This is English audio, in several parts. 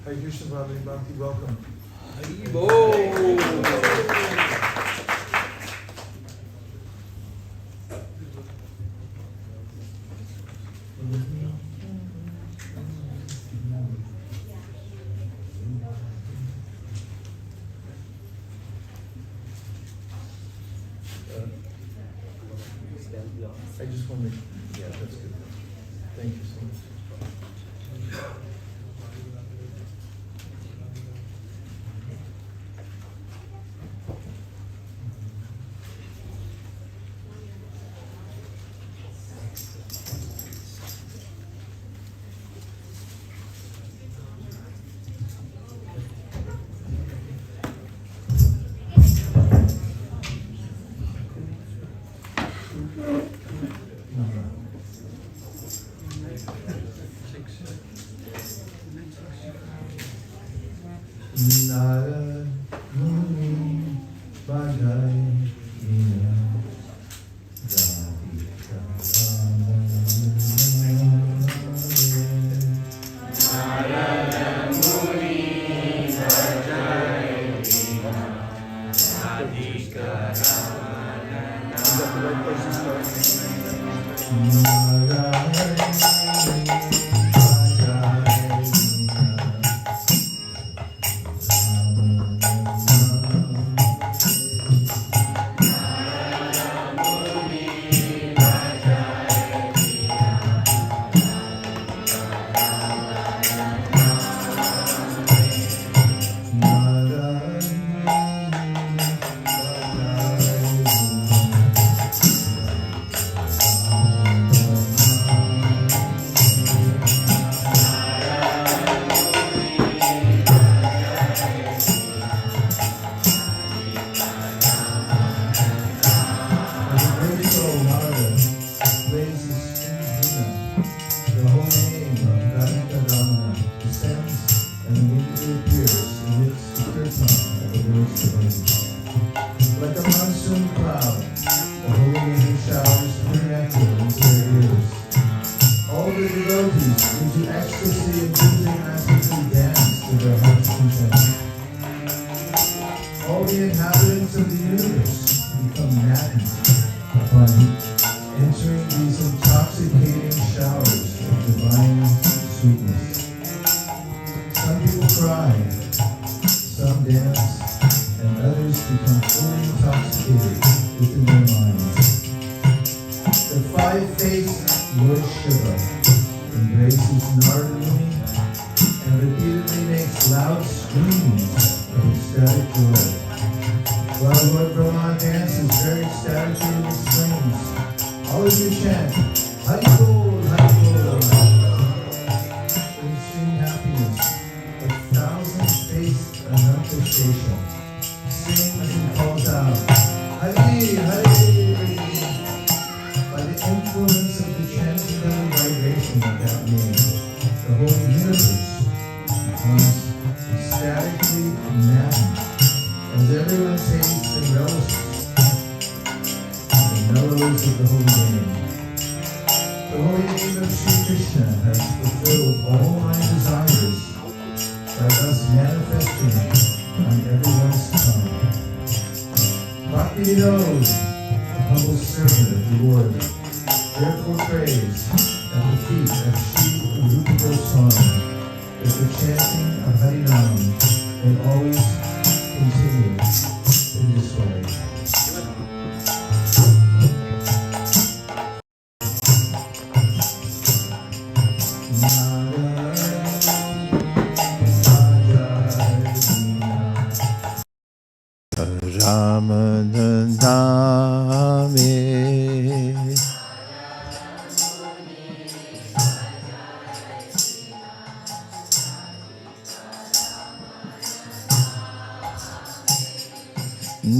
Hare Krishna, Bhakti, Bhakti, welcome. Haribo! I just want to, yeah, that's good. Thank you so much. Nara Muni Bhajai Ina Radhika Nara Muni Bhajai Ina Radhika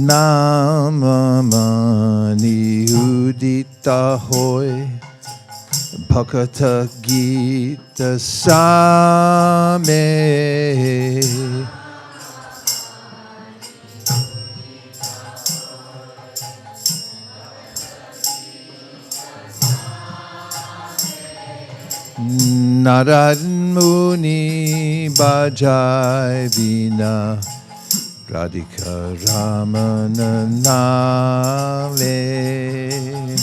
Namamani Udita Hoy Bhakata Gita Same Narad Muni Bajai Vina Radhika Ramana Name.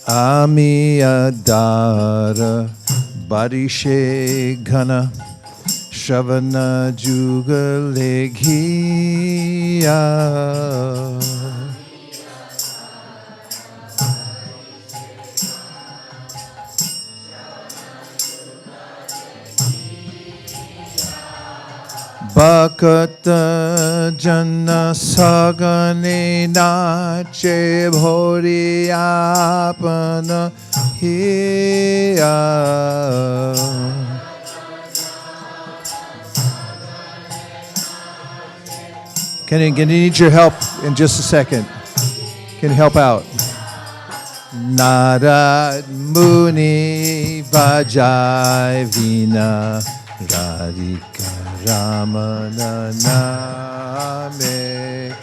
Ami Adara Barishe Ghana Shavana Juga Leghiya Bhakata Jana Sagane Nache Bhori Apana Hiya. Can I need your help in just a second? Can you help out? Narad Muni Vajai Vina Radhika Ramana Name.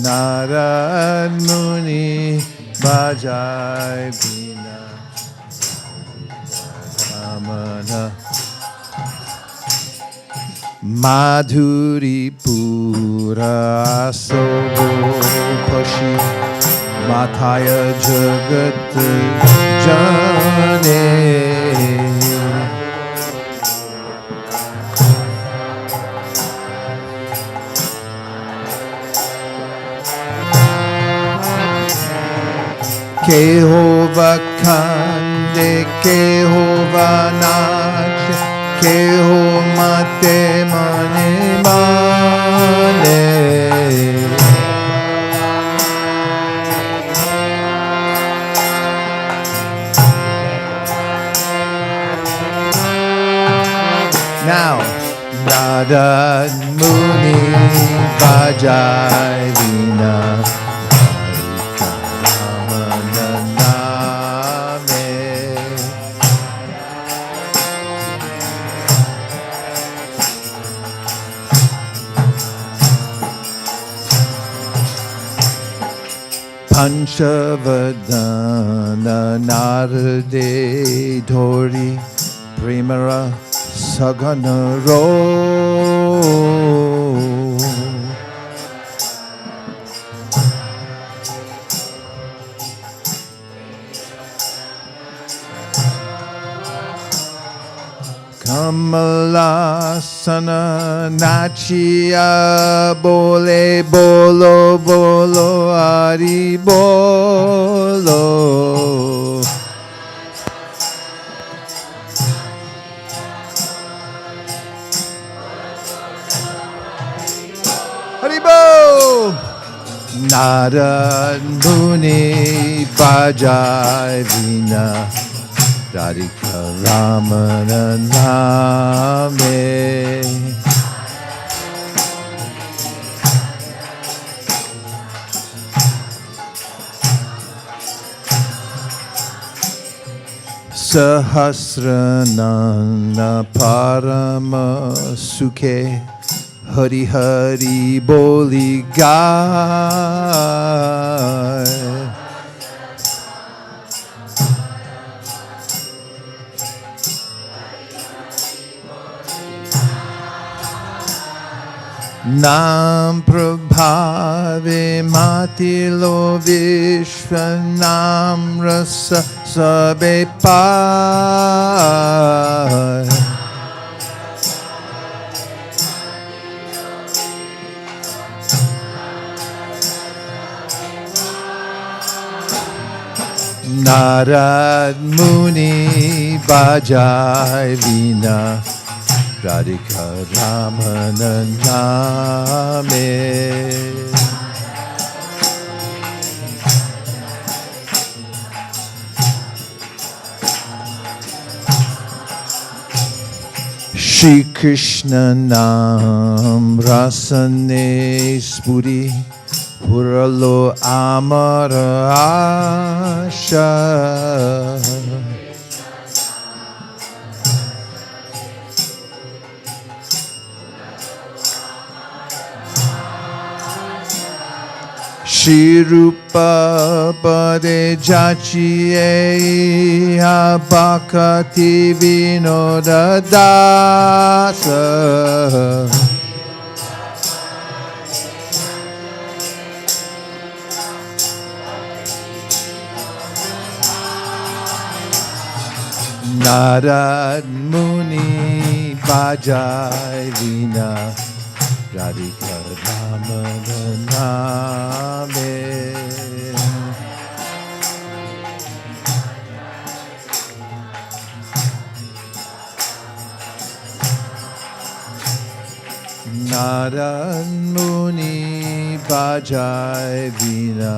Narad Muni Vajai Vina Ramana Madhuri Pura Sobo Pashi Mathaya Jagat Jane. Kehova Kande Kehova Nache Keho Mate Mane Mane. Now, Narad Muni Bajai Vina Radhika Ramana Name. Panchavadana Narade Dhori Primara Sagana Ro. Kamalasana Nachia Bole Bolo Bolo Ari Bolo. Haribo! Narad Muni Bajai Vina Radhika Ramana Name. Sahasranana Parama Sukhe Hari Hari Boli Gai. Nam Prabhave Matilo Vishwa Nam Rasa Sabe Pai. Narad Muni Bajai Vina Radhika Ramana Name. Shri Krishna Nam Rasane Spuri Puralo Amara Asha. Shri Rupa Pade Jachiye Bhakati Vinoda Dasa Narad Muni Bajai Vina Radhika Ramana Name Narad Muni Bajai Vina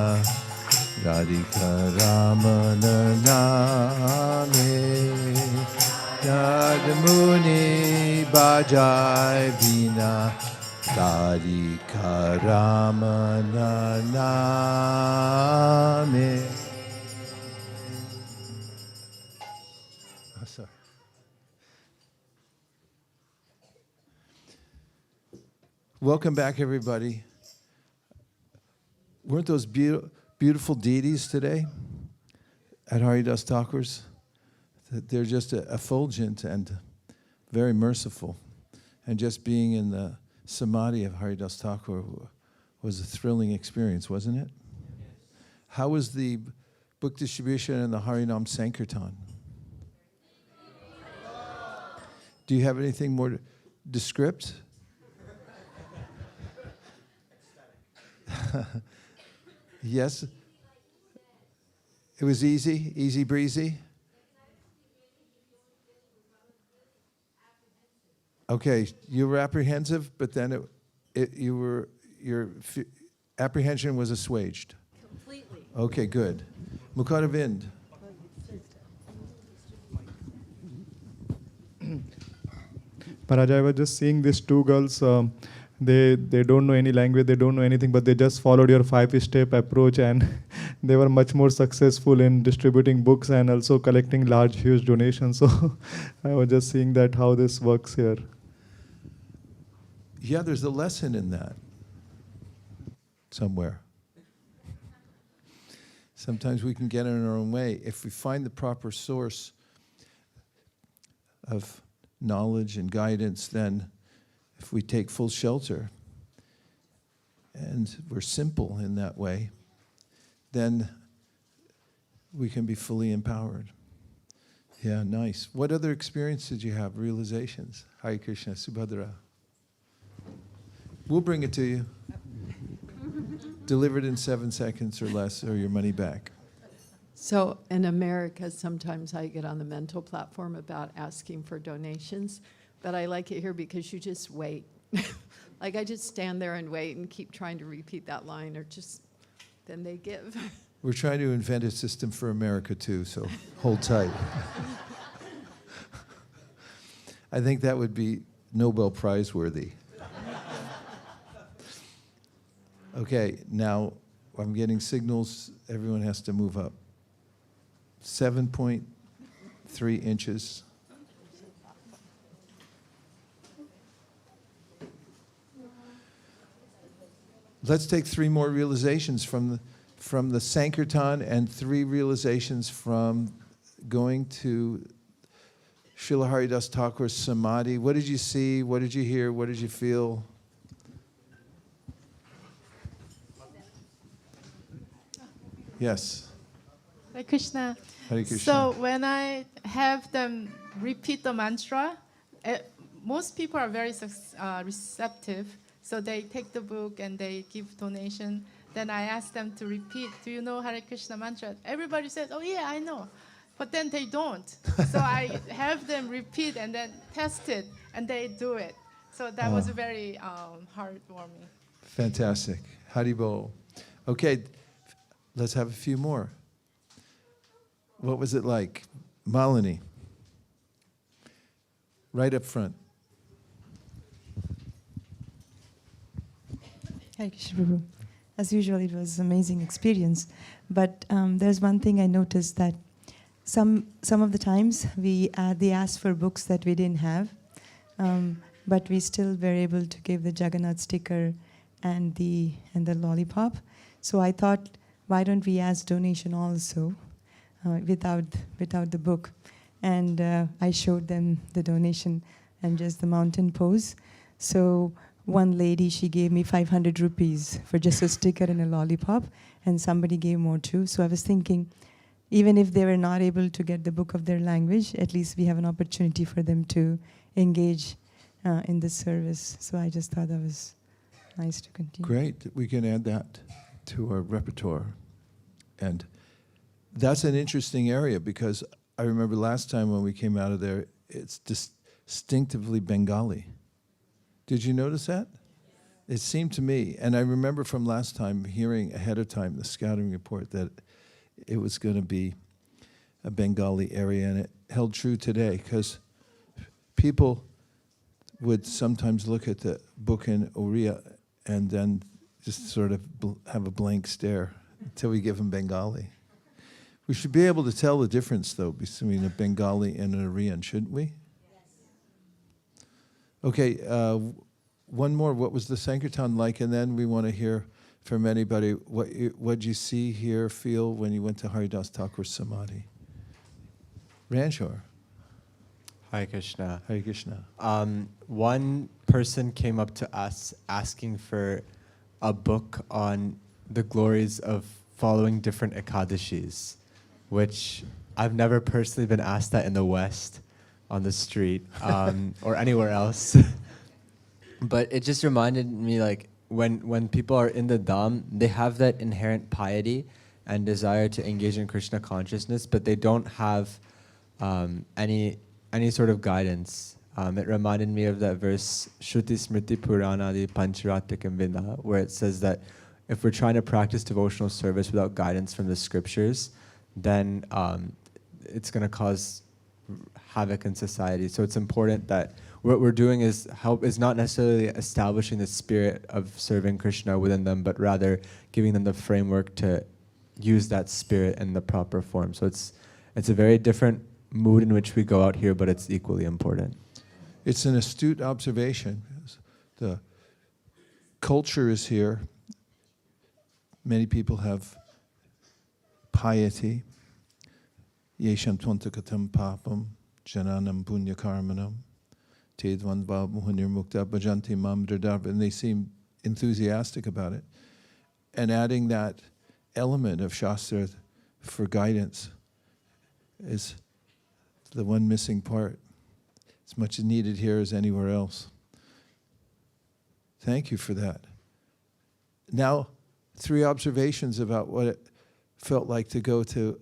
Radhika Ramana Name Narad Muni Bajai Vina Radhika Ramana Name. Oh, sorry. Welcome back, everybody. Weren't those beautiful deities today at Haridas Thakur's? They're just effulgent and very merciful. And just being in the samadhi of Haridas Thakur was a thrilling experience, wasn't it? How was the book distribution and the Harinam Sankirtan? Do you have anything more descript? Yes? It was easy breezy? Okay, you were apprehensive, but then your apprehension was assuaged. Completely. Okay, good. Mukadavind. Maharaj, I was just seeing these two girls. They don't know any language, they don't know anything, but they just followed your 5-step approach, and they were much more successful in distributing books and also collecting huge donations. So I was just seeing that how this works here. Yeah, there's a lesson in that somewhere. Sometimes we can get in our own way. If we find the proper source of knowledge and guidance, then if we take full shelter and we're simple in that way, then we can be fully empowered. Yeah, nice. What other experience did you have, realizations? Hare Krishna, Subhadra. We'll bring it to you. Delivered in 7 seconds or less, or your money back. So in America, sometimes I get on the mental platform about asking for donations, but I like it here because you just wait. Like I just stand there and wait and keep trying to repeat that line, or just, then they give. We're trying to invent a system for America too, so hold tight. I think that would be Nobel Prize worthy. Okay, now I'm getting signals. Everyone has to move up. 7.3 inches. Let's take 3 more realizations from the Sankirtan and 3 realizations from going to Srila Haridas Thakur's Samadhi. What did you see? What did you hear? What did you feel? Yes. Hare Krishna. Hare Krishna. So when I have them repeat the mantra, most people are very receptive. So they take the book and they give donation. Then I ask them to repeat, do you know Hare Krishna mantra? Everybody says, oh yeah, I know. But then they don't. So I have them repeat and then test it, and they do it. So that was very heartwarming. Fantastic. Haribol. Okay, let's have a few more. What was it like? Malini. Right up front. Hare Krishna Prabhu. As usual, it was an amazing experience. But there's one thing I noticed, that some of the times they asked for books that we didn't have, but we still were able to give the Jagannatha sticker and the lollipop. So I thought, why don't we ask donation also without the book? And I showed them the donation and just the mountain pose. So one lady, she gave me 500 rupees for just a sticker and a lollipop, and somebody gave more too. So I was thinking, even if they were not able to get the book of their language, at least we have an opportunity for them to engage in this service. So I just thought that was nice to continue. Great. We can add that to our repertoire. And that's an interesting area, because I remember last time when we came out of there, it's distinctively Bengali. Did you notice that? It seemed to me, and I remember from last time hearing ahead of time the scouting report that it was going to be a Bengali area, and it held true today, because people would sometimes look at the book in Oriya and then just sort of have a blank stare until we give them Bengali. We should be able to tell the difference, though, between a Bengali and an Oriyan, shouldn't we? Yes. Okay, one more. What was the Sankirtan like? And then we want to hear from anybody what you see, hear, feel when you went to Haridas Thakur's Samadhi. Ranshore. Hare Krishna. Hare Krishna. One person came up to us asking for a book on the glories of following different Ekadashis, which I've never personally been asked that in the West on the street or anywhere else. But it just reminded me, like, when people are in the Dham, they have that inherent piety and desire to engage in Krishna consciousness, but they don't have any sort of guidance. It reminded me of that verse, Shruti Smriti Purana Adi Pancharatrikam Vinda, where it says that if we're trying to practice devotional service without guidance from the scriptures, then it's going to cause havoc in society. So it's important that what we're doing is not necessarily establishing the spirit of serving Krishna within them, but rather giving them the framework to use that spirit in the proper form. So it's a very different mood in which we go out here, but it's equally important. It's an astute observation. The culture is here. Many people have piety. Yesham twantakatam papam jananam punya karmanam tedvan muhanir mukta bhajanti mam dradar, and they seem enthusiastic about it. And adding that element of Shastra for guidance is the one missing part. As much needed here as anywhere else. Thank you for that. Now, 3 observations about what it felt like to go to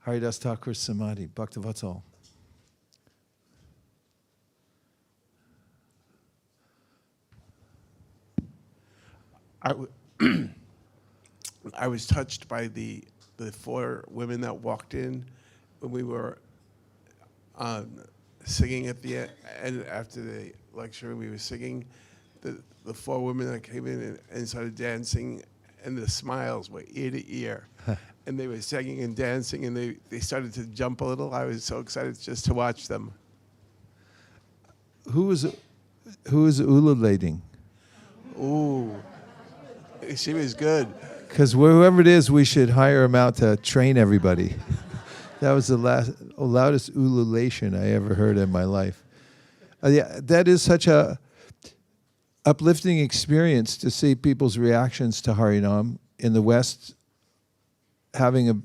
Haridas Thakur's Samadhi. Bhaktavatsal. I was touched by the 4 women that walked in when we were singing at the end, and after the lecture we were singing. The 4 women that came in and started dancing, and the smiles were ear to ear. And they were singing and dancing, and they started to jump a little. I was so excited just to watch them. Who is ululating? Ooh, she was good. Because whoever it is, we should hire him out to train everybody. That was the loudest ululation I ever heard in my life. Yeah, that is such a uplifting experience to see people's reactions to Harinam. In the West, having a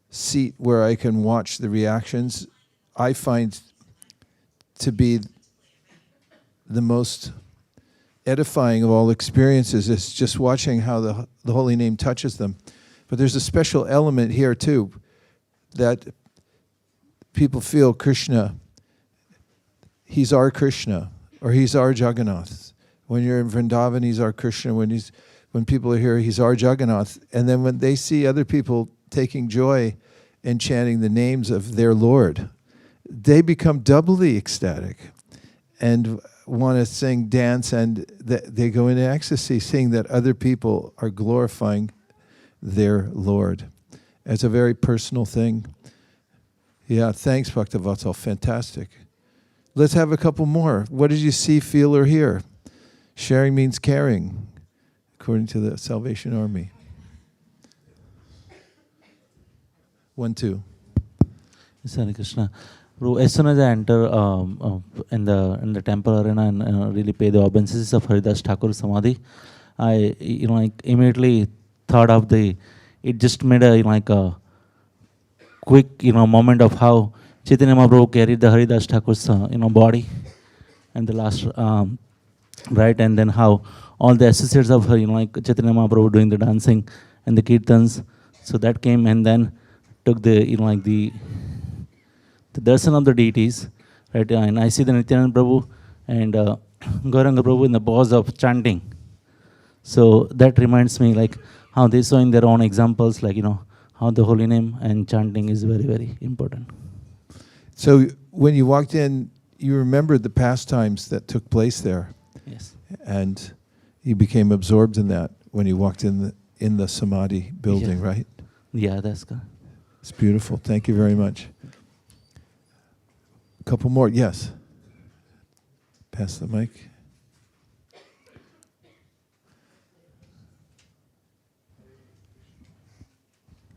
seat where I can watch the reactions, I find to be the most edifying of all experiences. It's just watching how the holy name touches them. But there's a special element here too, that people feel Krishna, he's our Krishna, or he's our Jagannatha. When you're in Vrindavan, he's our Krishna. When people are here, he's our Jagannatha. And then when they see other people taking joy in chanting the names of their Lord, they become doubly ecstatic and want to sing, dance, and they go into ecstasy, seeing that other people are glorifying their Lord. It's a very personal thing. Yeah, thanks, Bhaktavatsal. Fantastic. Let's have a couple more. What did you see, feel, or hear? Sharing means caring. according to the Salvation Army. 1, 2. Hare Krishna. Bro, as soon as I enter in the temple arena and really pay the obeisances of Haridas Thakur Samadhi, I immediately thought of it just made a quick moment of how Chaitanya Mahaprabhu carried the Haridas Thakur's body and the last right, and then how all the associates of her Chaitanya Mahaprabhu doing the dancing and the kirtans. So that came and then took the darshan of the deities, right? And I see the Nityananda Prabhu and Gauranga Prabhu in the pause of chanting. So that reminds me how they saw in their own examples, how the holy name and chanting is very, very important. So when you walked in, you remembered the pastimes that took place there. Yes. And you became absorbed in that when you walked in the Samadhi building, Yeah. right? Yeah, that's good. It's beautiful. Thank you very much. A couple more. Yes. Pass the mic.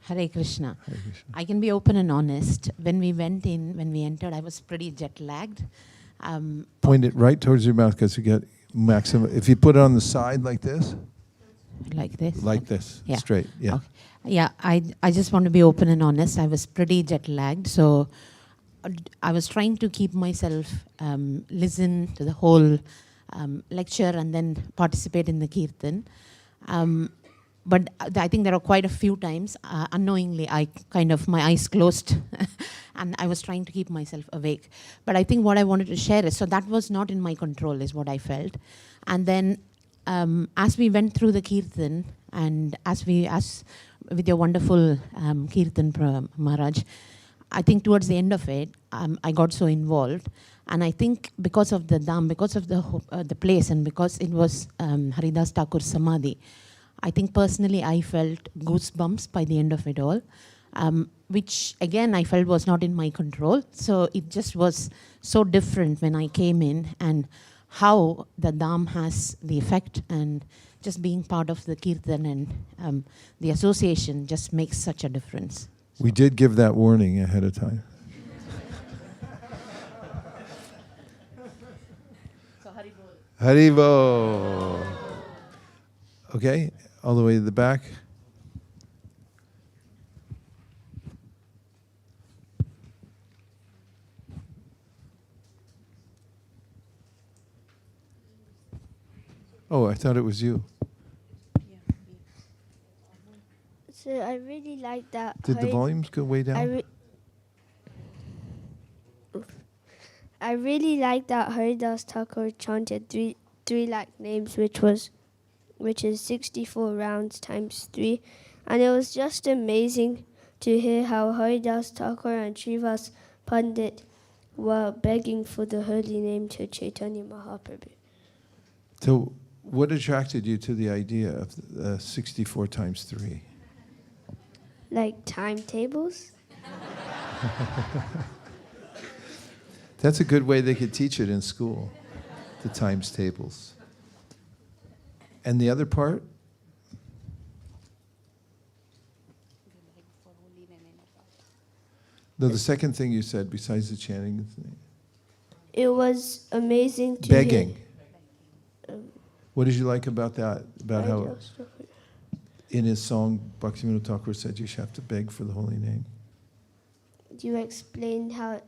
Hare Krishna. Hare Krishna. I can be open and honest. When we entered, I was pretty jet lagged. Point it right towards your mouth because you get maximum. If you put it on the side like this, Like this? like this, Yeah. straight. Yeah. Okay. Yeah, I just want to be open and honest. I was pretty jet lagged, so I was trying to keep myself listen to the whole lecture and then participate in the kirtan. But I think there are quite a few times, unknowingly, my eyes closed and I was trying to keep myself awake. But I think what I wanted to share is, so that was not in my control is what I felt. And then as we went through the kirtan and as with your wonderful kirtan, Maharaj, I think towards the end of it, I got so involved. And I think because of the dham, because of the place and because it was Haridas Thakur Samadhi, I think personally I felt goosebumps by the end of it all, which again I felt was not in my control. So it just was so different when I came in and how the dham has the effect, and just being part of the kirtan and the association just makes such a difference. We did give that warning ahead of time. Haribo. Okay, all the way to the back. Oh, I thought it was you. So I really like that. Did the volumes go way down? I really like that Haridas Thakur chanted three lakh names, which is 64 rounds times 3, and it was just amazing to hear how Haridas Thakur and Srivas Pandit were begging for the holy name to Chaitanya Mahaprabhu. So what attracted you to the idea of 64 times 3? Like timetables? That's a good way they could teach it in school, the times tables. And the other part? No, the second thing you said, besides the chanting. It was amazing to Begging. hear. What did you like about that? About how Haridas Thakur. in his song, Bhaktivinoda Thakur said you should have to beg for the holy name. You explained how,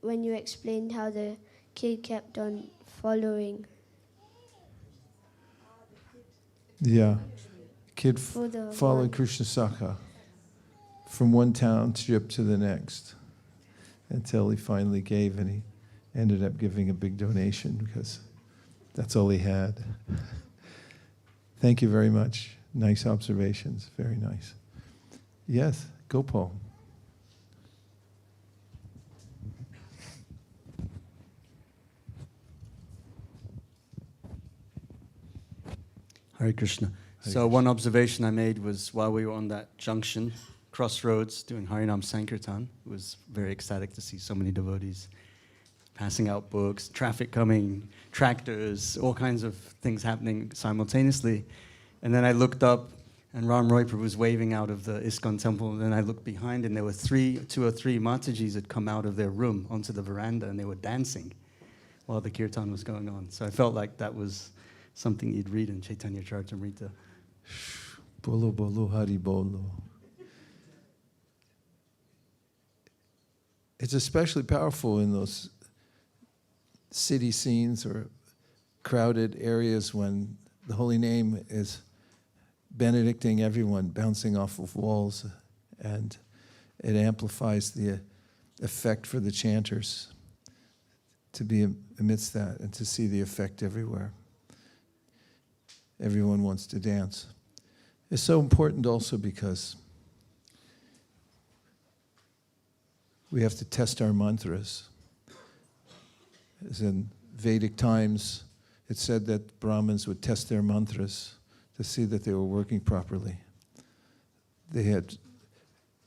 when you explained how the kid kept on following. Yeah. Kid For the followed one. Krishna Sakha from one township to the next until he finally gave, and he ended up giving a big donation because that's all he had. Thank you very much. Nice observations. Very nice. Yes, Gopal. Hare Krishna. Hare So Krishna. one observation I made was while we were on that junction, crossroads, doing Harinam Sankirtan, it was very ecstatic to see so many devotees passing out books, traffic coming, tractors, all kinds of things happening simultaneously. And then I looked up, and Ram Roy Prabhu was waving out of the ISKCON temple. And then I looked behind, and there were two or three Matajis had come out of their room onto the veranda, and they were dancing while the kirtan was going on. So I felt like that was something you'd read in Chaitanya Charitamrita. Bolo bolo hari bolo. It's especially powerful in those city scenes or crowded areas when the holy name is benedicting everyone, bouncing off of walls, and it amplifies the effect for the chanters to be amidst that and to see the effect everywhere. Everyone wants to dance. It's so important also because we have to test our mantras. As in Vedic times, it said that Brahmins would test their mantras to see that they were working properly. They had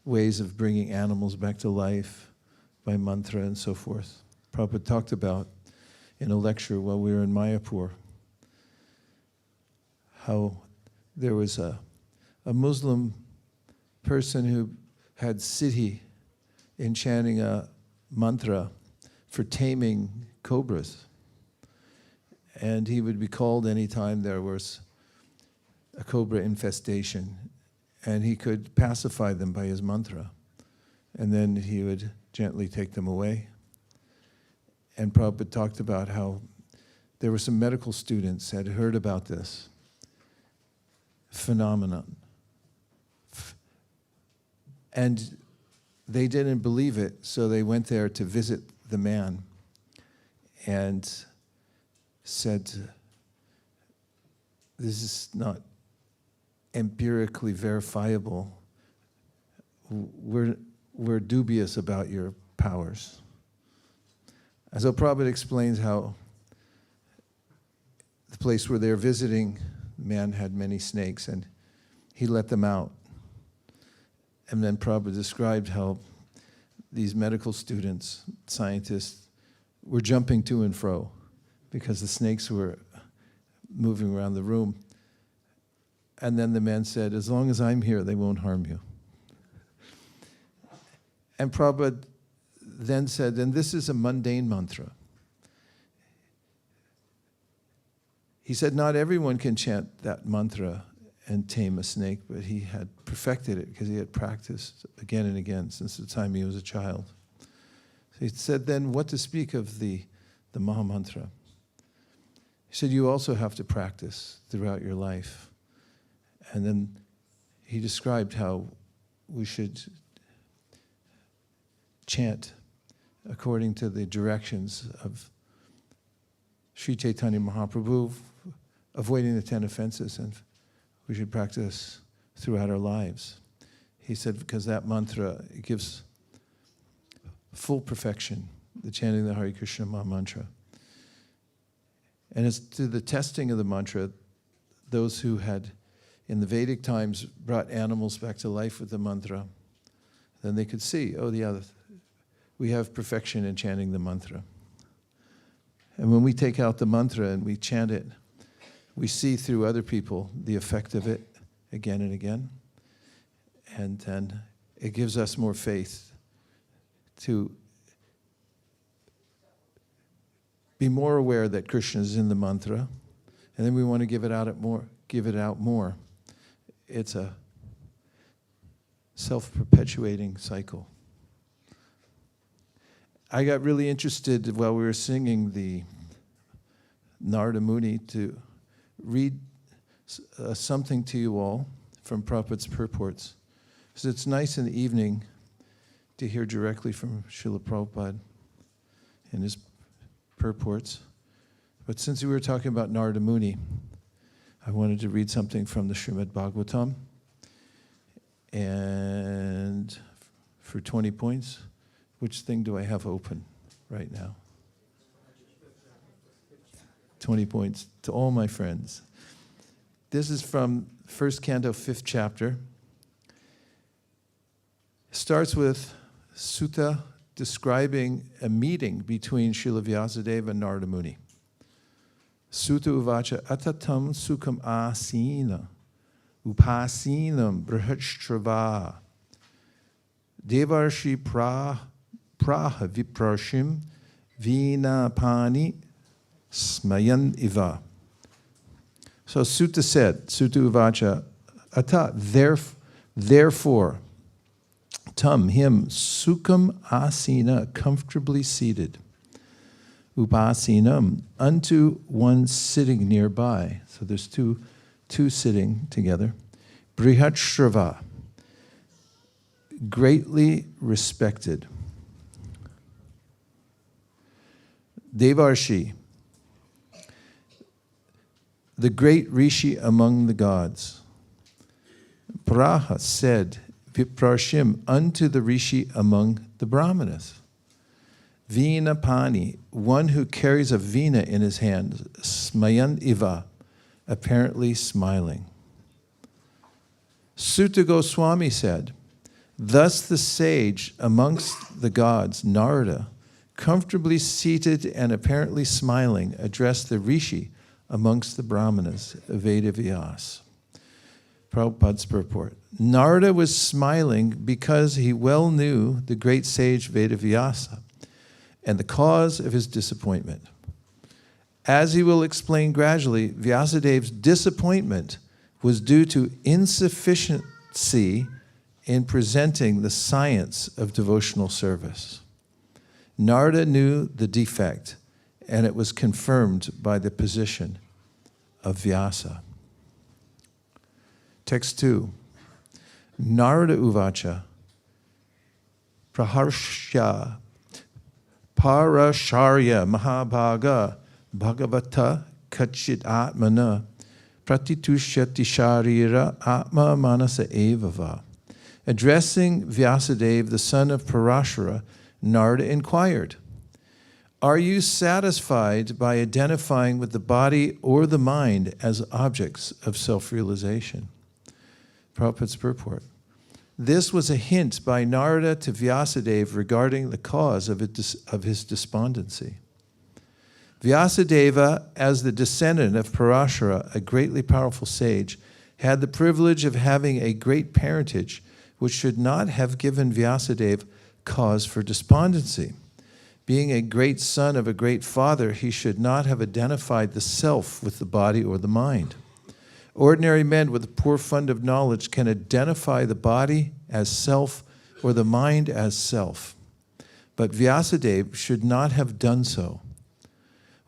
ways of bringing animals back to life by mantra and so forth. Prabhupada talked about in a lecture while we were in Mayapur how there was a Muslim person who had siddhi in chanting a mantra for taming cobras. And he would be called anytime there was a cobra infestation, and he could pacify them by his mantra. And then he would gently take them away. And Prabhupada talked about how there were some medical students had heard about this phenomenon. And they didn't believe it, so they went there to visit the man and said, this is not empirically verifiable. We're dubious about your powers. And so Prabhupada explains how the place where they're visiting, the man had many snakes, and he let them out. And then Prabhupada described how these medical students, scientists, were jumping to and fro because the snakes were moving around the room. And then the man said, as long as I'm here, they won't harm you. And Prabhupada then said, and this is a mundane mantra. He said, not everyone can chant that mantra and tame a snake, but he had perfected it because he had practiced again and again since the time he was a child. So he said, then what to speak of the Maha Mantra? He said, you also have to practice throughout your life. And then he described how we should chant according to the directions of Sri Chaitanya Mahaprabhu, avoiding the 10 offenses, and we should practice throughout our lives. He said, because that mantra, it gives full perfection, the chanting the Hare Krishna Maha Mantra. And it's through the testing of the mantra, those who had, in the Vedic times, brought animals back to life with the mantra, then they could see, oh, yeah, we have perfection in chanting the mantra. And when we take out the mantra and we chant it, we see through other people the effect of it again and again. And then it gives us more faith to be more aware that Krishna is in the mantra. And then we want to give it out more. It's a self-perpetuating cycle. I got really interested while we were singing the Narada Muni to read something to you all from Prabhupada's purports. Because it's nice in the evening to hear directly from Srila Prabhupada in his purports. But since we were talking about Narada Muni, I wanted to read something from the Srimad Bhagavatam. And for 20 points, which thing do I have open right now? 20 points to all my friends. This is from 1st Canto, 5th chapter. It starts with Sutta describing a meeting between Srila Vyasadeva and Narada Muni. Sutta uvacha atatam sukham asina upasinam brihashtrava devarshi praha viprashim vinapani smayan iva. So Sutta said, Sutta Uvacha, Ata, therefore, Tam, him, Sukham asina, comfortably seated, Upasinam, unto one sitting nearby. So there's two sitting together. Brihatshravā, greatly respected. Devarshi, the great rishi among the gods. Praha said, Viprashim, unto the rishi among the brahmanas. Vinapani, one who carries a veena in his hand, smayan iva, apparently smiling. Sutta Goswami said, thus the sage amongst the gods, Narada, comfortably seated and apparently smiling, addressed the rishi amongst the brahmanas, Vedavyas. Prabhupada's purport. Narada was smiling because he well knew the great sage Vedavyasa and the cause of his disappointment. As he will explain gradually, Vyasadev's disappointment was due to insufficiency in presenting the science of devotional service. Narada knew the defect, and it was confirmed by the position of Vyasa. Text 2. Narada Uvacha Praharshya Parasharya Mahabhaga Bhagavata Kachit Atmana Pratitushyati Sharira Atma Manasa Evava. Addressing Vyasadeva, the son of Parashara, Narada inquired, are you satisfied by identifying with the body or the mind as objects of self-realization? Prabhupada's purport. This was a hint by Narada to Vyasadeva regarding the cause of his despondency. Vyasadeva, as the descendant of Parashara, a greatly powerful sage, had the privilege of having a great parentage which should not have given Vyasadeva cause for despondency. Being a great son of a great father, he should not have identified the self with the body or the mind. Ordinary men with a poor fund of knowledge can identify the body as self or the mind as self. But Vyasadeva should not have done so.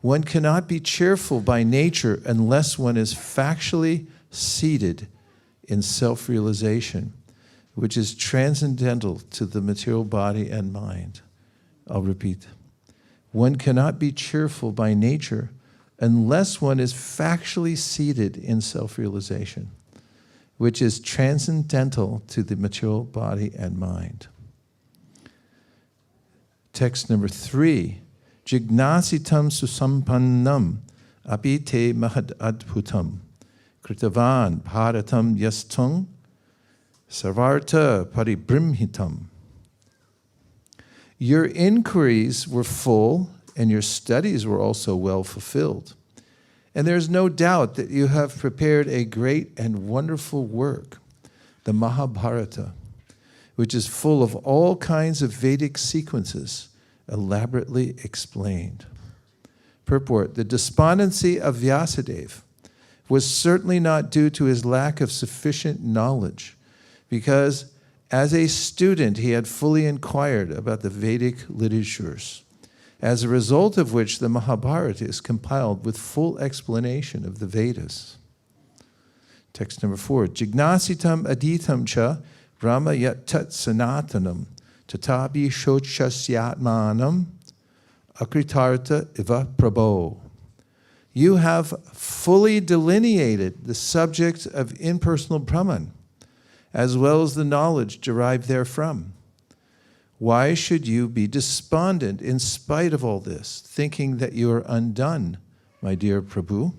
One cannot be cheerful by nature unless one is factually seated in self-realization, which is transcendental to the material body and mind. I'll repeat. One cannot be cheerful by nature unless one is factually seated in self-realization, which is transcendental to the material body and mind. Text number 3. Jignasitam susampannam apite mahad adbhutam kritavan bharatam yastung sarvarta paribrimhitam. Your inquiries were full, and your studies were also well fulfilled. And there's no doubt that you have prepared a great and wonderful work, the Mahabharata, which is full of all kinds of Vedic sequences, elaborately explained. Purport: the despondency of Vyasadeva was certainly not due to his lack of sufficient knowledge, because as a student he had fully inquired about the Vedic literatures, as a result of which the Mahabharata is compiled with full explanation of the Vedas. Text number 4. Jignasitam aditam cha Brahma yat tat sanatanam tatabi shochasyatmanam akritarta iva prabho. You have fully delineated the subject of impersonal Brahman, as well as the knowledge derived therefrom. Why should you be despondent in spite of all this, thinking that you are undone, my dear Prabhu?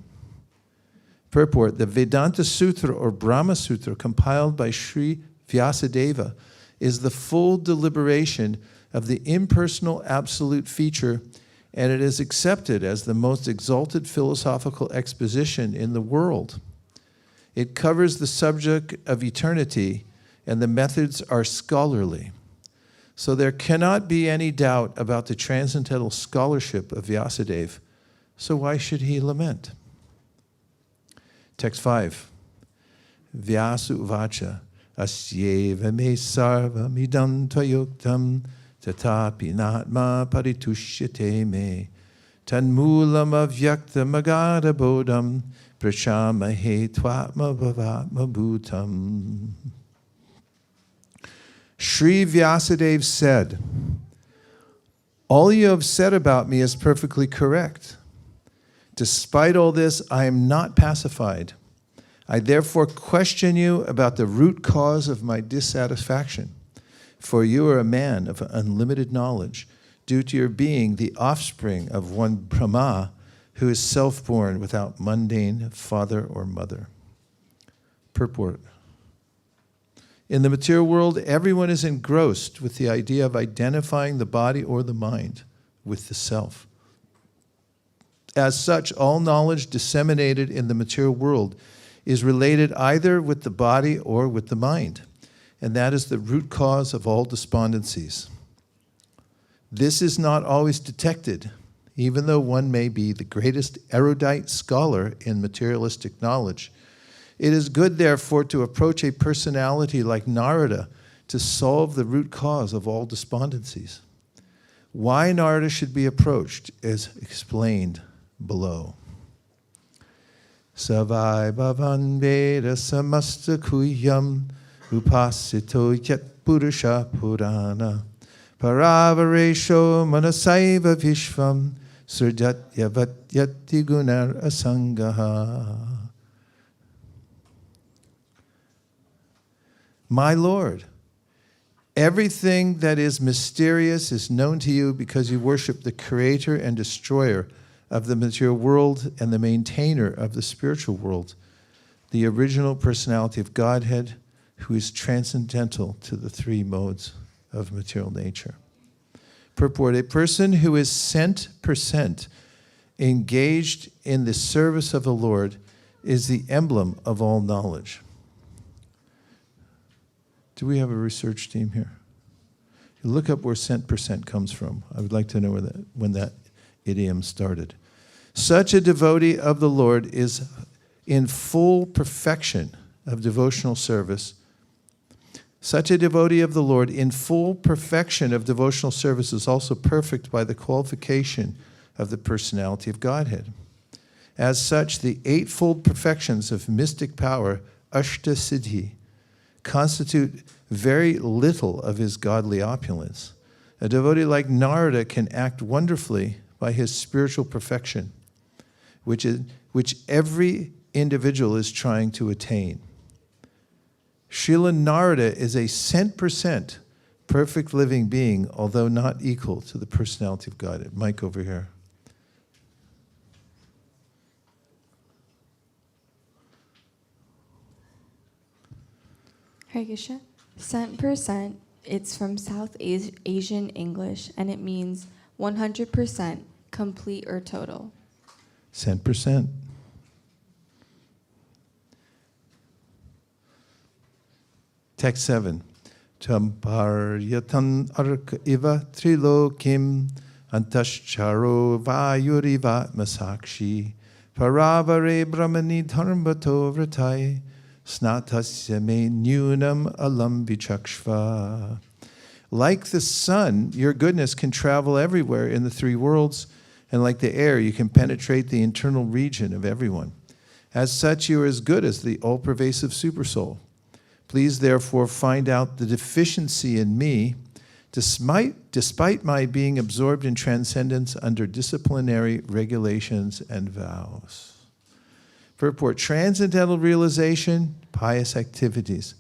Purport: the Vedanta Sutra or Brahma Sutra compiled by Sri Vyasadeva is the full deliberation of the impersonal absolute feature, and it is accepted as the most exalted philosophical exposition in the world. It covers the subject of eternity, and the methods are scholarly. So there cannot be any doubt about the transcendental scholarship of Vyasadeva. So why should he lament? Text 5. Vyasu vacha asyeva me sarva midam tvayuktam tatapi natma paritushyate me tanmulam avyaktam agada bodham prachamahe twatma bhavatma bhutam. Sri Vyasadeva said, all you have said about me is perfectly correct. Despite all this, I am not pacified. I therefore question you about the root cause of my dissatisfaction. For you are a man of unlimited knowledge, due to your being the offspring of one Brahma, who is self-born without mundane father or mother. Purport. In the material world, everyone is engrossed with the idea of identifying the body or the mind with the self. As such, all knowledge disseminated in the material world is related either with the body or with the mind, and that is the root cause of all despondencies. This is not always detected, even though one may be the greatest erudite scholar in materialistic knowledge. It is good, therefore, to approach a personality like Narada to solve the root cause of all despondencies. Why Narada should be approached is explained below. Savai bhavan veda samasta kuyam upasito yat purusha purana paravaresho manasaiva vishvam srjat yavat yati gunar asangaha. My Lord, everything that is mysterious is known to you because you worship the creator and destroyer of the material world and the maintainer of the spiritual world, the original personality of Godhead, who is transcendental to the three modes of material nature. Purport: a person who is 100% engaged in the service of the Lord is the emblem of all knowledge. Do we have a research team here? Look up where 100% comes from. I would like to know when that idiom started. Such a devotee of the Lord is in full perfection of devotional service. Such a devotee of the Lord in full perfection of devotional service is also perfect by the qualification of the personality of Godhead. As such, the eightfold perfections of mystic power, Ashta Siddhi, constitute very little of his godly opulence. A devotee like Narada can act wonderfully by his spiritual perfection, which every individual is trying to attain. Srila Narada is a 100% perfect living being, although not equal to the personality of God. Mike over here. Hare Krishna. 100%, it's from South Asian English, and it means 100%, complete or total. 100%. Text 7. Tamparyatan arka iva trilokim antascharo vayuriva masakshi paravare brahmani dharmato vratai snatasya me nyunam alam vichakshva. Like the sun, your goodness can travel everywhere in the three worlds, and like the air, you can penetrate the internal region of everyone. As such, you are as good as the all-pervasive supersoul. Please, therefore, find out the deficiency in me, despite my being absorbed in transcendence under disciplinary regulations and vows. Purport: transcendental realization, pious activities,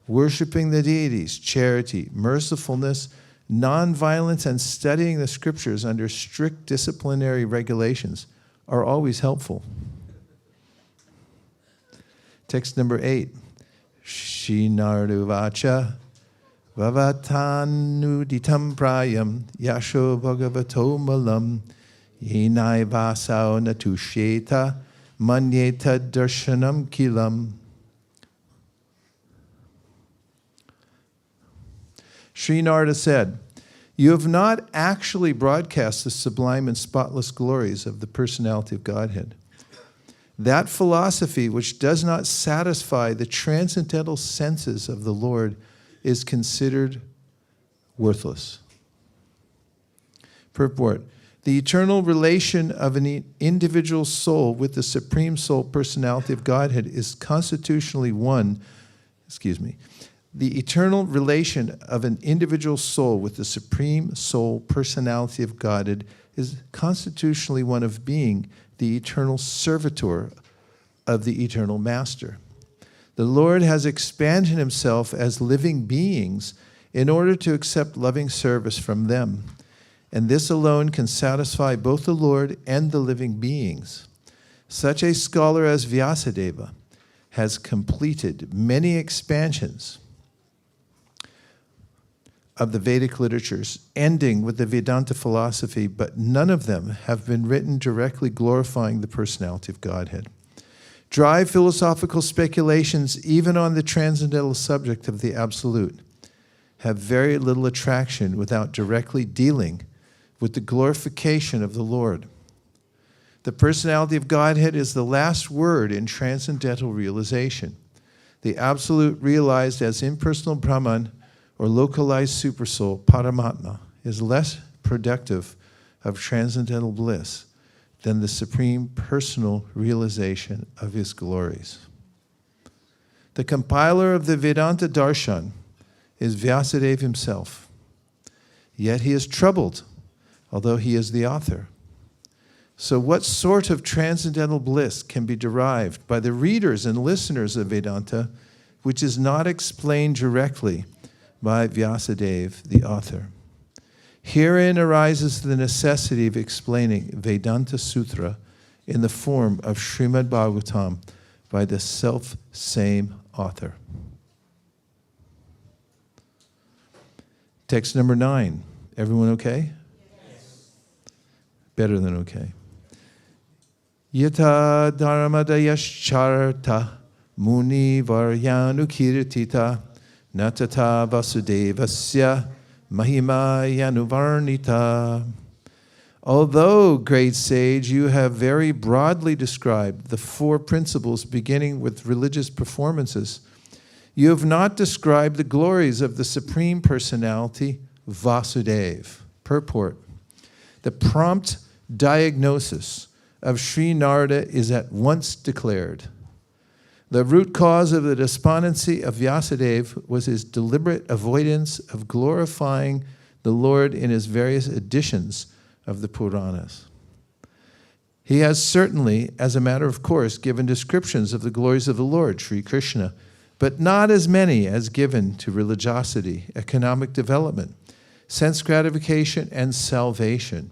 worshiping the deities, charity, mercifulness, nonviolence, and studying the scriptures under strict disciplinary regulations are always helpful. Text number 8. Shinarduvacha vavatannuditam prayam yasho bhagavato malam yenai vasau natusheta manyeta darshanam kilam. Sri Narada said, "You have not actually broadcast the sublime and spotless glories of the personality of Godhead. That philosophy which does not satisfy the transcendental senses of the Lord is considered worthless." Purport: the eternal relation of an individual soul with the Supreme Soul Personality of Godhead is constitutionally one. The eternal relation of an individual soul with the Supreme Soul Personality of Godhead is constitutionally one of being the eternal servitor of the eternal Master. The Lord has expanded himself as living beings in order to accept loving service from them, and this alone can satisfy both the Lord and the living beings. Such a scholar as Vyasadeva has completed many expansions of the Vedic literatures, ending with the Vedanta philosophy, but none of them have been written directly glorifying the personality of Godhead. Dry philosophical speculations, even on the transcendental subject of the Absolute, have very little attraction without directly dealing with the glorification of the Lord. The personality of Godhead is the last word in transcendental realization. The Absolute realized as impersonal Brahman or localized supersoul, Paramatma, is less productive of transcendental bliss than the supreme personal realization of his glories. The compiler of the Vedanta Darshan is Vyasadeva himself. Yet he is troubled, although he is the author. So what sort of transcendental bliss can be derived by the readers and listeners of Vedanta, which is not explained directly by Vyasadeva, the author? Herein arises the necessity of explaining Vedanta Sutra in the form of Srimad Bhagavatam by the self-same author. Text number 9. Everyone okay? Yes. Better than okay. Yata dharmadayashcharta muni varyanukirtita natata vasudevasya mahima yanuvarnita. Although, great sage, you have very broadly described the 4 principles beginning with religious performances, you have not described the glories of the Supreme Personality, Vasudeva. Purport: the prompt diagnosis of Sri Narada is at once declared. The root cause of the despondency of Vyasadeva was his deliberate avoidance of glorifying the Lord in his various editions of the Puranas. He has certainly, as a matter of course, given descriptions of the glories of the Lord, Sri Krishna, but not as many as given to religiosity, economic development, sense gratification, and salvation.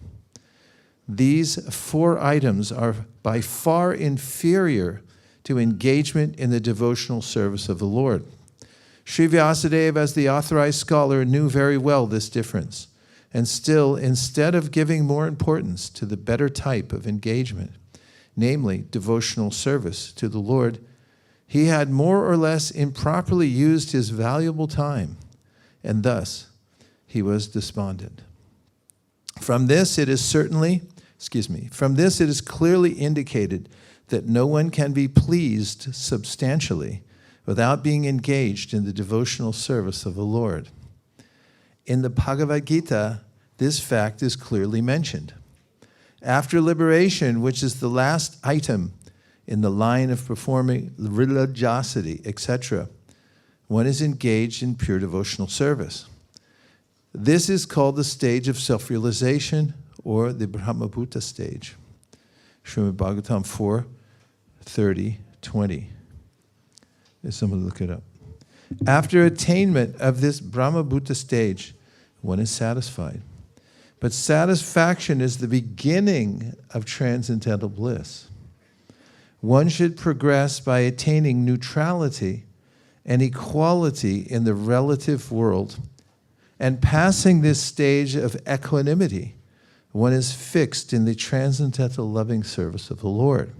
These 4 items are by far inferior to engagement in the devotional service of the Lord. Sri Vyasadeva, as the authorized scholar, knew very well this difference, and still, instead of giving more importance to the better type of engagement, namely devotional service to the Lord, he had more or less improperly used his valuable time, and thus he was despondent. From this it is clearly indicated that no one can be pleased substantially without being engaged in the devotional service of the Lord. In the Bhagavad Gita, this fact is clearly mentioned. After liberation, which is the last item in the line of performing religiosity, etc., one is engaged in pure devotional service. This is called the stage of self-realization, or the Brahmabhuta stage. Srimad Bhagavatam 4:30-20. If someone look it up. After attainment of this Brahmabhuta stage, one is satisfied. But satisfaction is the beginning of transcendental bliss. One should progress by attaining neutrality and equality in the relative world, and passing this stage of equanimity, one is fixed in the transcendental loving service of the Lord.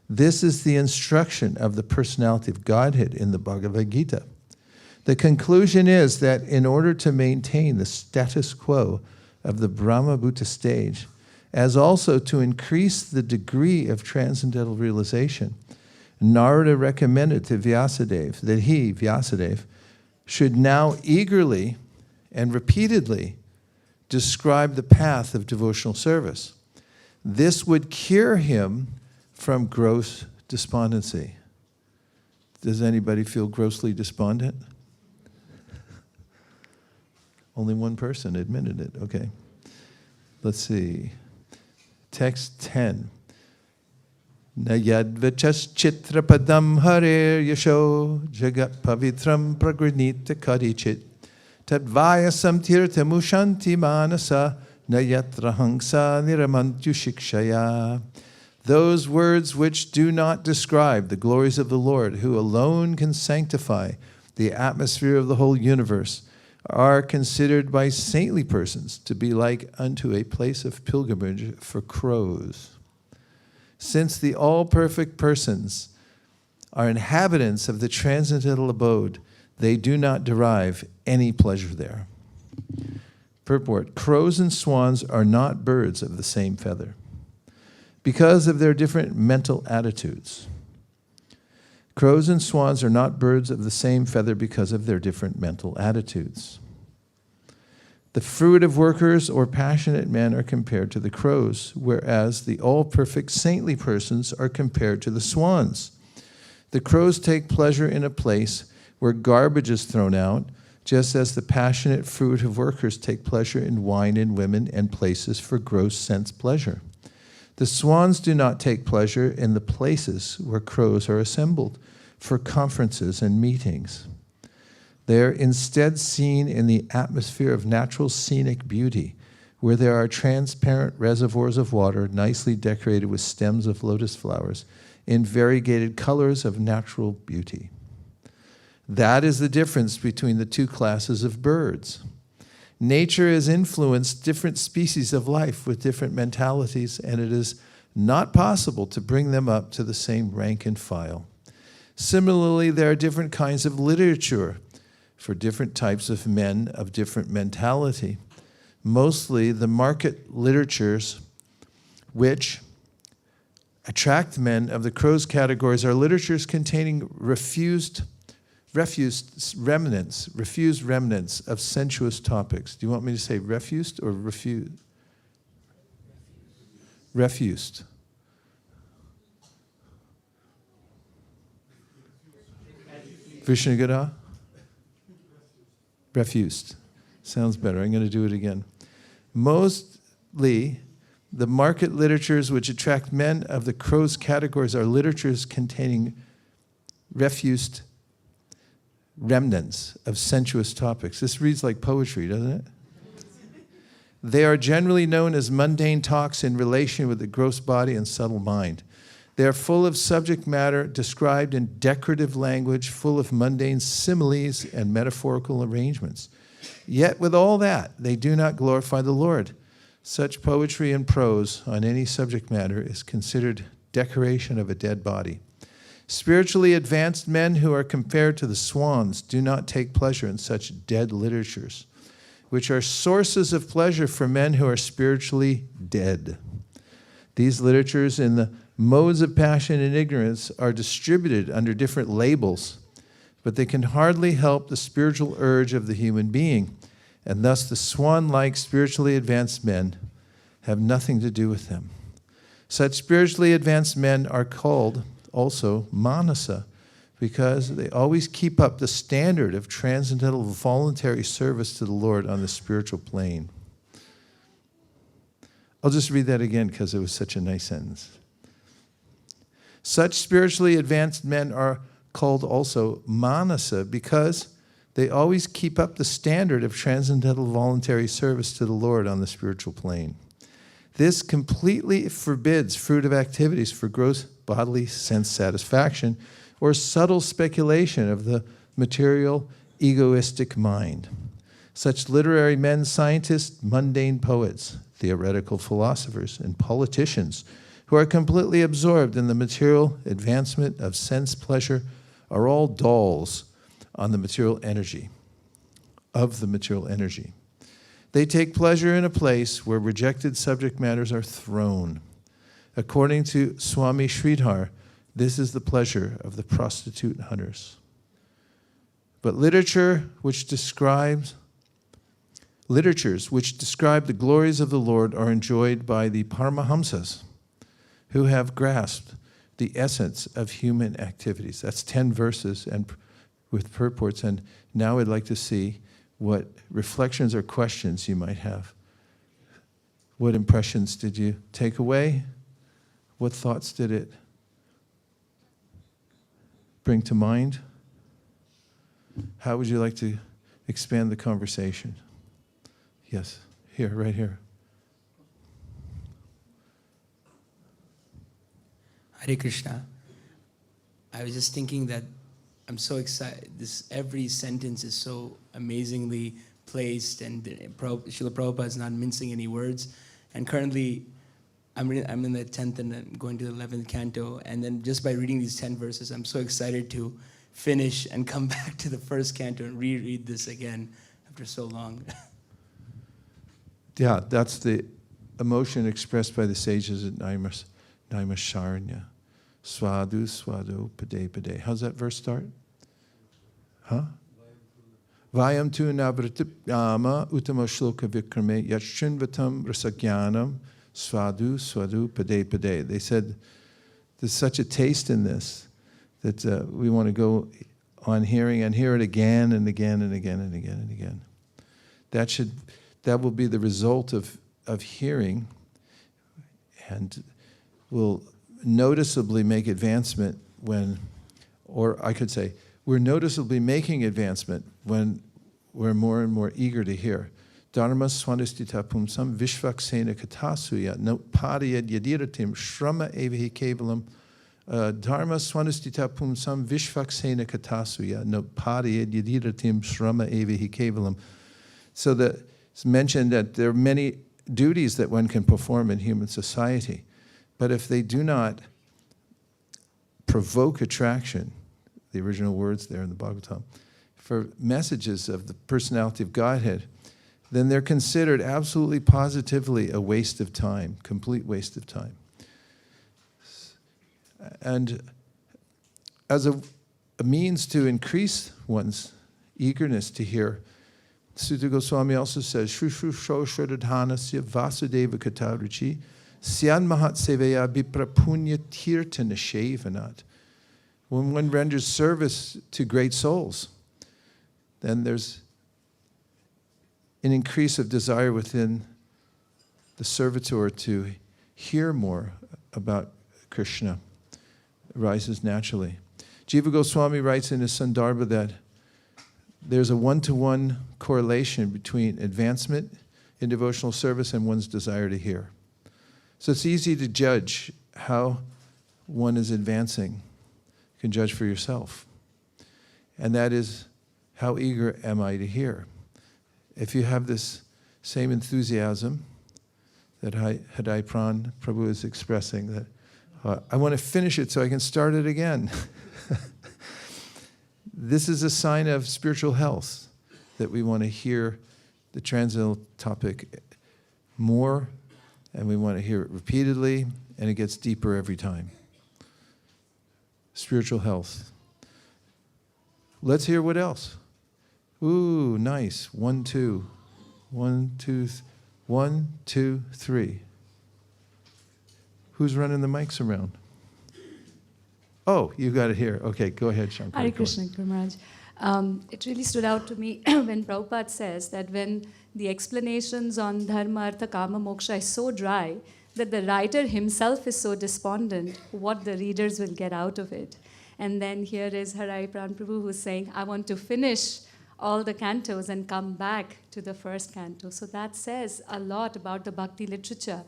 This is the instruction of the personality of Godhead in the Bhagavad Gita. The conclusion is that in order to maintain the status quo of the Brahma-Bhuta stage, as also to increase the degree of transcendental realization, Narada recommended to Vyasadeva that he, Vyasadeva, should now eagerly and repeatedly describe the path of devotional service. This would cure him from gross despondency. Does anybody feel grossly despondent? Only one person admitted it. Okay. Let's see. Text 10. Na yadvachas chitrapadam harer yasho jagat pavitram pragranita kadichit tadvayasam tirtamushanti manasa na yatra hangsa niramantu shikshaya. Those words which do not describe the glories of the Lord, who alone can sanctify the atmosphere of the whole universe, are considered by saintly persons to be like unto a place of pilgrimage for crows. Since the all-perfect persons are inhabitants of the transcendental abode, they do not derive any pleasure there. Purport: crows and swans are not birds of the same feather because of their different mental attitudes. Crows and swans are not birds of the same feather because of their different mental attitudes. The fruitive workers or passionate men are compared to the crows, whereas the all-perfect saintly persons are compared to the swans. The crows take pleasure in a place where garbage is thrown out, just as the passionate fruitive workers take pleasure in wine and women and places for gross sense pleasure. The swans do not take pleasure in the places where crows are assembled for conferences and meetings. They are instead seen in the atmosphere of natural scenic beauty, where there are transparent reservoirs of water nicely decorated with stems of lotus flowers in variegated colors of natural beauty. That is the difference between the two classes of birds. Nature has influenced different species of life with different mentalities, and it is not possible to bring them up to the same rank and file. Similarly, there are different kinds of literature for different types of men of different mentality. Mostly the market literatures which attract men of the crow's categories are literatures containing refused remnants of sensuous topics. Do you want me to say refused or refused? Refused. Vishnugata? Refused. Sounds better. I'm going to do it again. Mostly, the market literatures which attract men of the crow's categories are literatures containing refused remnants of sensuous topics. This reads like poetry, doesn't it? They are generally known as mundane talks in relation with the gross body and subtle mind. They are full of subject matter described in decorative language, full of mundane similes and metaphorical arrangements. Yet with all that, they do not glorify the Lord. Such poetry and prose on any subject matter is considered decoration of a dead body. Spiritually advanced men who are compared to the swans do not take pleasure in such dead literatures, which are sources of pleasure for men who are spiritually dead. These literatures in the modes of passion and ignorance are distributed under different labels, but they can hardly help the spiritual urge of the human being, and thus the swan-like spiritually advanced men have nothing to do with them. Such spiritually advanced men are called also manasa, because they always keep up the standard of transcendental voluntary service to the Lord on the spiritual plane. I'll just read that again because it was such a nice sentence. Such spiritually advanced men are called also manasa because they always keep up the standard of transcendental voluntary service to the Lord on the spiritual plane. This completely forbids fruitive activities for gross bodily sense satisfaction or subtle speculation of the material, egoistic mind. Such literary men, scientists, mundane poets, theoretical philosophers, and politicians who are completely absorbed in the material advancement of sense pleasure, are all dolls on the material energy, of the material energy. They take pleasure in a place where rejected subject matters are thrown. According to Swami Sridhar, this is the pleasure of the prostitute hunters. But literatures which describe the glories of the Lord are enjoyed by the Paramahamsas, who have grasped the essence of human activities. That's 10 verses and with purports. And now I'd like to see what reflections or questions you might have. What impressions did you take away? What thoughts did it bring to mind? How would you like to expand the conversation? Yes, here, right here. Hare Krishna. I was just thinking that I'm so excited. Every sentence is so amazingly placed, and Srila Prabhupada is not mincing any words. And currently, I'm in the 10th and I'm going to the 11th canto. And then just by reading these 10 verses, I'm so excited to finish and come back to the first canto and reread this again after so long. Yeah, that's the emotion expressed by the sages at Naimisharanya. Swadu, swadu, pade, pade. How's that verse start? Huh? Vayam tu navratipyama utama shloka vikrame yachunvatam rasagyanam swadu, swadu, pade, pade. They said there's such a taste in this that we want to go on hearing and hear it again and again and again and again and again. That will be the result of hearing, and will noticeably make advancement when, or I could say, we're noticeably making advancement when we're more and more eager to hear. Dharma swanistita pumsam vishvaksena katasuya no pariyad yadiratim shrama evahi kevalam. Dharma swanistita pumsam vishvaksena katasuya no pariyad yadiratim shrama evahi kevalam. So that it's mentioned that there are many duties that one can perform in human society. But if they do not provoke attraction, the original words there in the Bhagavatam, for messages of the personality of Godhead, then they're considered absolutely positively a waste of time, complete waste of time. And as a means to increase one's eagerness to hear, Sutta Goswami also says, Shru Shru Shro Shradhanasya Vasudeva Kataruchi Syan Mahat Seveya Vipra Punya Tirtha Nishevanat. When one renders service to great souls, then there's an increase of desire within the servitor to hear more about Krishna. It rises naturally. Jiva Goswami writes in his Sandarbha that there's a one-to-one correlation between advancement in devotional service and one's desire to hear. So it's easy to judge how one is advancing. You can judge for yourself. And that is, how eager am I to hear? If you have this same enthusiasm that Hadai Pran Prabhu is expressing, that I want to finish it so I can start it again. This is a sign of spiritual health, that we want to hear the transcendental topic more, and we want to hear it repeatedly, and it gets deeper every time. Spiritual health. Let's hear what else. Ooh, nice. 1, 2. 1, 2, 1, 2, 3. Who's running the mics around? Oh, you got it here. Okay, go ahead, Shankar. Hare Krishna, Guru Maharaj. It really stood out to me when Prabhupada says that when the explanations on Dharma, Artha, Kama, Moksha is so dry, that the writer himself is so despondent what the readers will get out of it. And then here is Harai Pran Prabhu who's saying, I want to finish all the cantos and come back to the first canto. So that says a lot about the bhakti literature,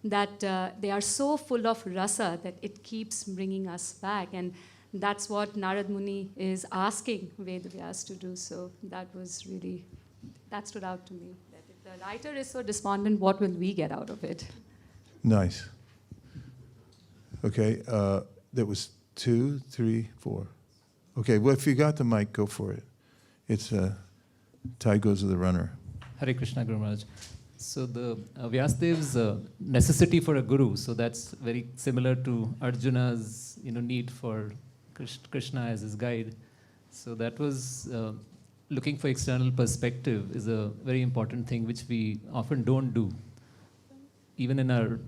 that they are so full of rasa that it keeps bringing us back. And that's what Narad Muni is asking Ved Vyas to do. So that was really, that stood out to me. That if the writer is so despondent, what will we get out of it? Nice. Okay, that was 2, 3, 4. Okay, well, if you got the mic, go for it. It's Tide Goes to the Runner. Hare Krishna, Guru Maharaj. So the Vyasadev's necessity for a guru, so that's very similar to Arjuna's need for Krishna as his guide. So that was looking for external perspective is a very important thing which we often don't do, even in our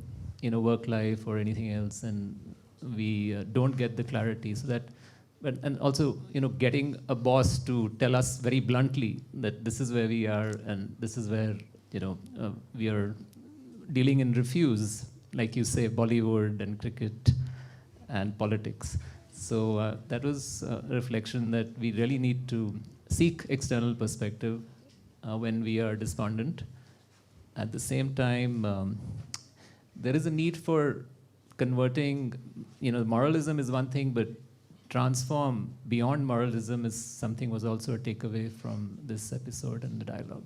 work life or anything else, and we don't get the clarity. So that, and also getting a boss to tell us very bluntly that this is where we are and this is where we are dealing in refuse, like you say, Bollywood and cricket and politics. So that was a reflection that we really need to seek external perspective when we are despondent. At the same time, there is a need for converting, moralism is one thing, but transform beyond moralism is something was also a takeaway from this episode and the dialogue.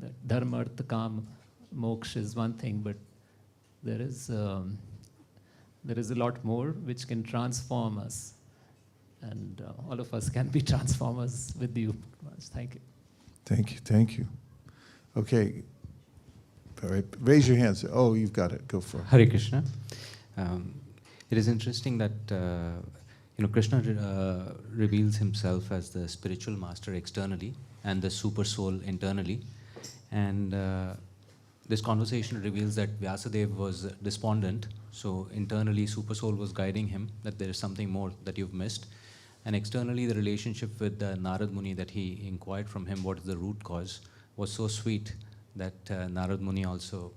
That dharma, artha, kam, moksha is one thing, but there is a lot more which can transform us, and all of us can be transformers with you. Thank you. Thank you. Okay. All right. Raise your hands. Oh, you've got it. Go for it. Hare Krishna. It is interesting that Krishna reveals himself as the spiritual master externally and the super soul internally. And this conversation reveals that Vyasadeva was despondent. So internally, super soul was guiding him that there is something more that you've missed. And externally, the relationship with Narad Muni that he inquired from him what is the root cause was so sweet that Narad Muni also,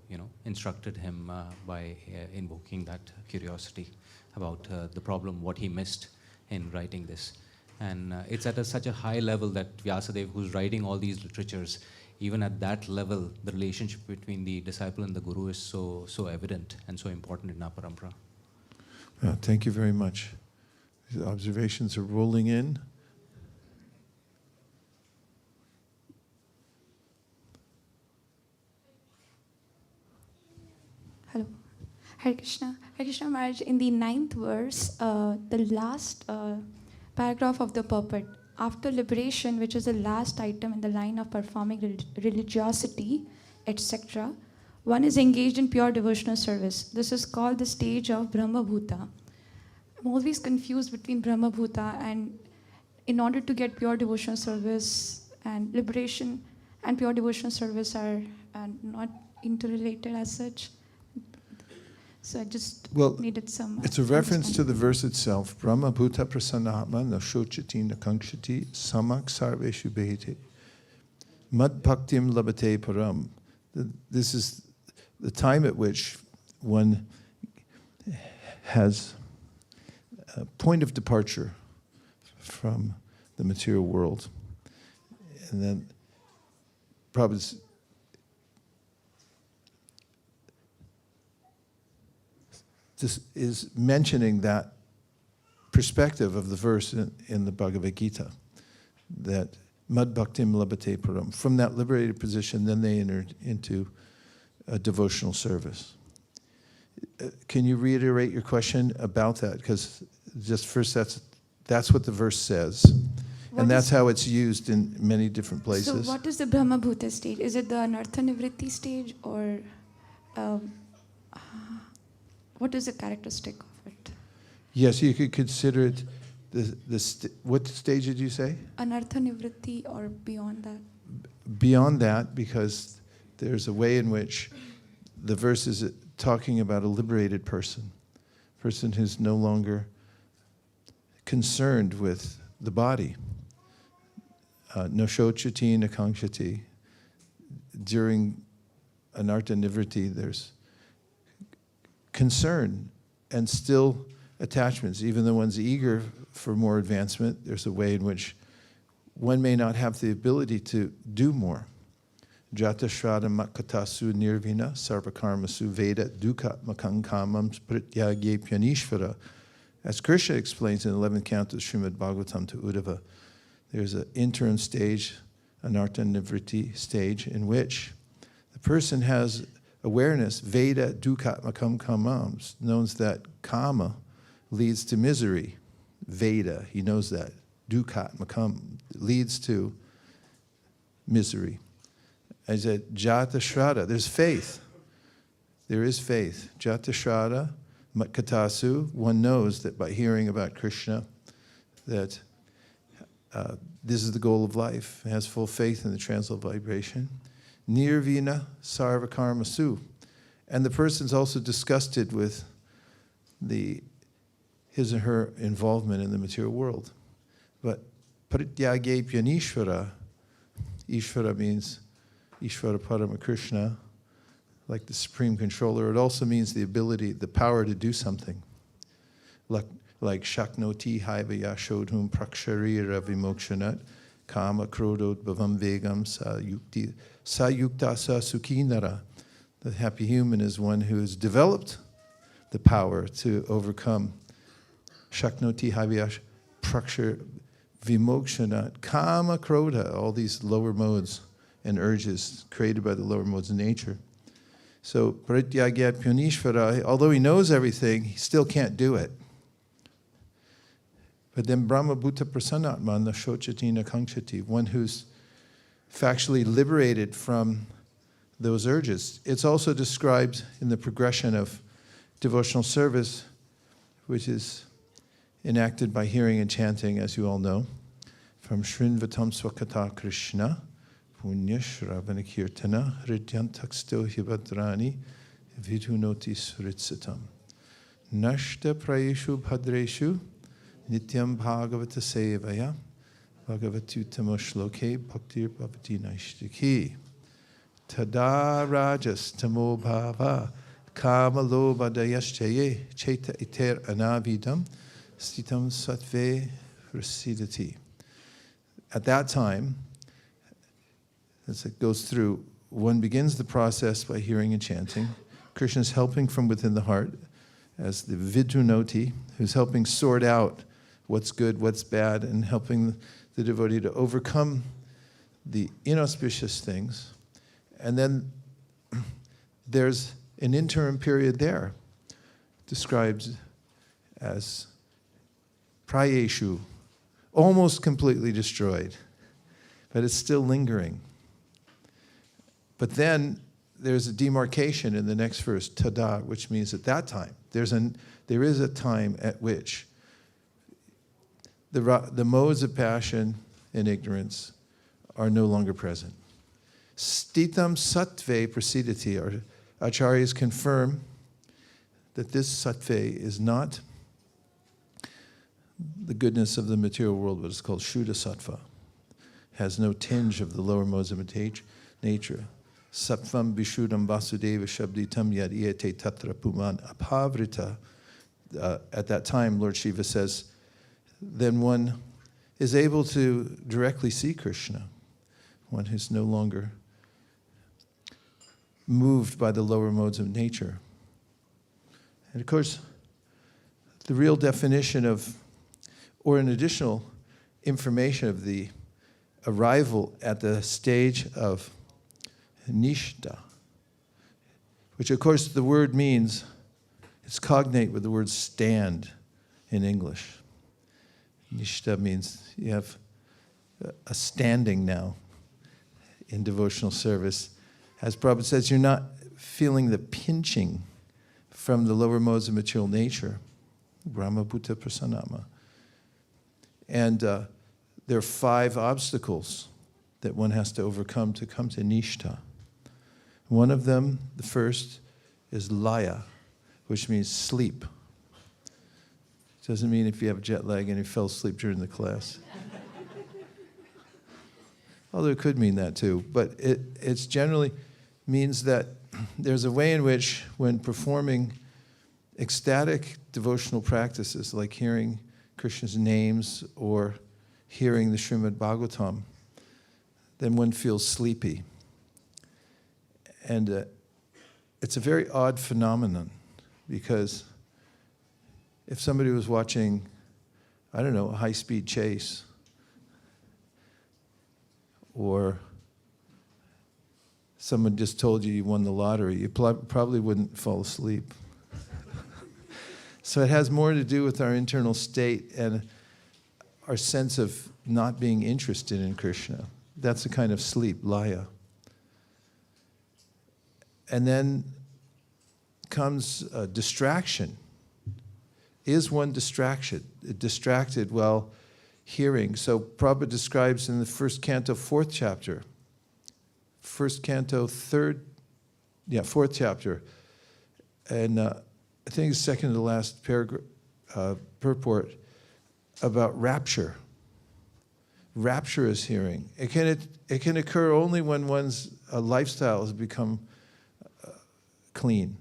instructed him by invoking that curiosity about the problem, what he missed in writing this. And it's at such a high level that Vyasadeva, who's writing all these literatures, even at that level, the relationship between the disciple and the guru is so evident and so important in our parampara. Thank you very much. The observations are rolling in. Hello. Hare Krishna. Hare Krishna Maharaj, in the 9th verse, the last paragraph of the purport, after liberation, which is the last item in the line of performing religiosity, etc., one is engaged in pure devotional service. This is called the stage of Brahma Bhuta. I'm always confused between Brahma Bhuta and in order to get pure devotional service and liberation and pure devotional service are not interrelated as such. So I just needed some. It's a reference to the verse itself. Brahma bhuta prasannahatma na shochati na kankshati samak sarveshu behite. Mad bhaktim labate param. This is the time at which one has a point of departure from the material world. And then Prabhupada's this is mentioning that perspective of the verse in the Bhagavad Gita, that mad bhaktim labate param. From that liberated position, then they entered into a devotional service. Can you reiterate your question about that? Because just first, that's what the verse says, and that's how it's used in many different places. So what is the Brahma Bhuta stage? Is it the Anartha Nivritti stage, or what is the characteristic of it? Yes, you could consider it what stage did you say? Anartha Nivritti or beyond that? Beyond that, because there's a way in which the verse is talking about a liberated person who's no longer concerned with the body. No shochati, no kankshati. During anartha nivritti, there's concern and still attachments. Even though one's eager for more advancement, there's a way in which one may not have the ability to do more. Jata shraddha makkatasu nirvina sarvakarmasu veda dukkha makankamam sprityagye pyanishvara. As Krishna explains in the 11th canto of Srimad Bhagavatam to Uddhava, there's an interim stage, anartha nivritti stage, in which the person has awareness, Veda dukhatmakam kamams, knows that kama leads to misery. Veda, he knows that. Dukhatmakam leads to misery. I said, Jata Shraddha, there's faith. There is faith. Jata Shraddha, Matkatasu, one knows that by hearing about Krishna, that this is the goal of life, has full faith in the transcendental vibration. Nirvina sarvakarmasu. And the person's also disgusted with his or her involvement in the material world. But parityage pyanishvara, Ishvara means Ishvara Parama Krishna, like the Supreme Controller. It also means the ability, the power to do something. Like Shaknoti Haivaya Shodhum Praksharira Vimokshanat Kama Krodot Bhavam Vegam Sayukta Sa Sukhinara. The happy human is one who has developed the power to overcome Shaknoti Haivaya Prakshar Vimokshanat Kama Krodha, all these lower modes and urges created by the lower modes of nature. So Parityagya Pyonishvara, although he knows everything, he still can't do it. But then Brahma Bhuta Prasannatma, the Shochatina Kankshati, one who's factually liberated from those urges. It's also described in the progression of devotional service, which is enacted by hearing and chanting, as you all know, from Shrinvatam Swakata Krishna, Punya Shravana Kirtana, Hridyantaksto Hibadrani, Vidhunoti Suritsatam. Nashta Prayeshu Bhadreshu, Nityam Bhagavata Sevaya, Bhagavatutama Shloke, Bhaktir Bhavati Naishtaki. Tada Rajas Tamo Bhava, Kama Loba Dayashchaye, Cheta Iter Anavidam, Stitam Satve Rasidati. At that time, as it goes through, one begins the process by hearing and chanting. Krishna is helping from within the heart as the Vidhunoti, who's helping sort out what's good, what's bad, and helping the devotee to overcome the inauspicious things. And then there's an interim period there, described as prayeshu, almost completely destroyed, but it's still lingering. But then there's a demarcation in the next verse, tada, which means at that time, there is a time at which the modes of passion and ignorance are no longer present. Stitam sattve prasidati, our acharyas confirm that this sattve is not the goodness of the material world, but it's called Shuddha Sattva. Has no tinge of the lower modes of nature. Sattvam Vishuddham Vasudeva Shabditam Yad Iyate Tatra Puman Apavrita. At that time, Lord Shiva says, then one is able to directly see Krishna, one who's no longer moved by the lower modes of nature. And of course, the real definition of, or an additional information of the arrival at the stage of Nishta, which of course the word means, it's cognate with the word stand in English. Nishta means you have a standing now in devotional service. As Prabhupada says, you're not feeling the pinching from the lower modes of material nature. Brahma Bhuta Prasannatma. And there are 5 obstacles that one has to overcome to come to Nishta. One of them, the first, is laya, which means sleep. It doesn't mean if you have jet lag and you fell asleep during the class. Although it could mean that too. But it's generally means that there's a way in which when performing ecstatic devotional practices like hearing Krishna's names or hearing the Srimad Bhagavatam, then one feels sleepy. And it's a very odd phenomenon because if somebody was watching, I don't know, a high-speed chase or someone just told you won the lottery, you probably wouldn't fall asleep. So it has more to do with our internal state and our sense of not being interested in Krishna. That's a kind of sleep, laya. And then comes distraction. Is one distracted while hearing? So Prabhupada describes in the first canto, fourth chapter, fourth chapter, and I think it's second to the last paragraph, purport, about rapture. Rapture is hearing. It can occur only when one's lifestyle has become clean.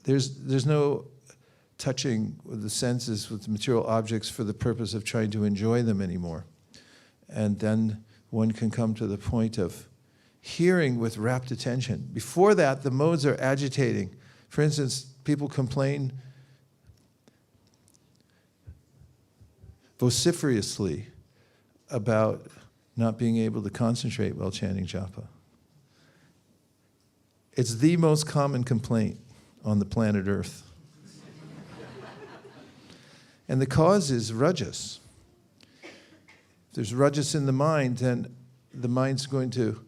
There's no touching with the senses with material objects for the purpose of trying to enjoy them anymore. And then one can come to the point of hearing with rapt attention. Before that, the modes are agitating. For instance, people complain vociferously about not being able to concentrate while chanting japa. It's the most common complaint on the planet Earth. And the cause is rajas. If there's rajas in the mind, then the mind's going to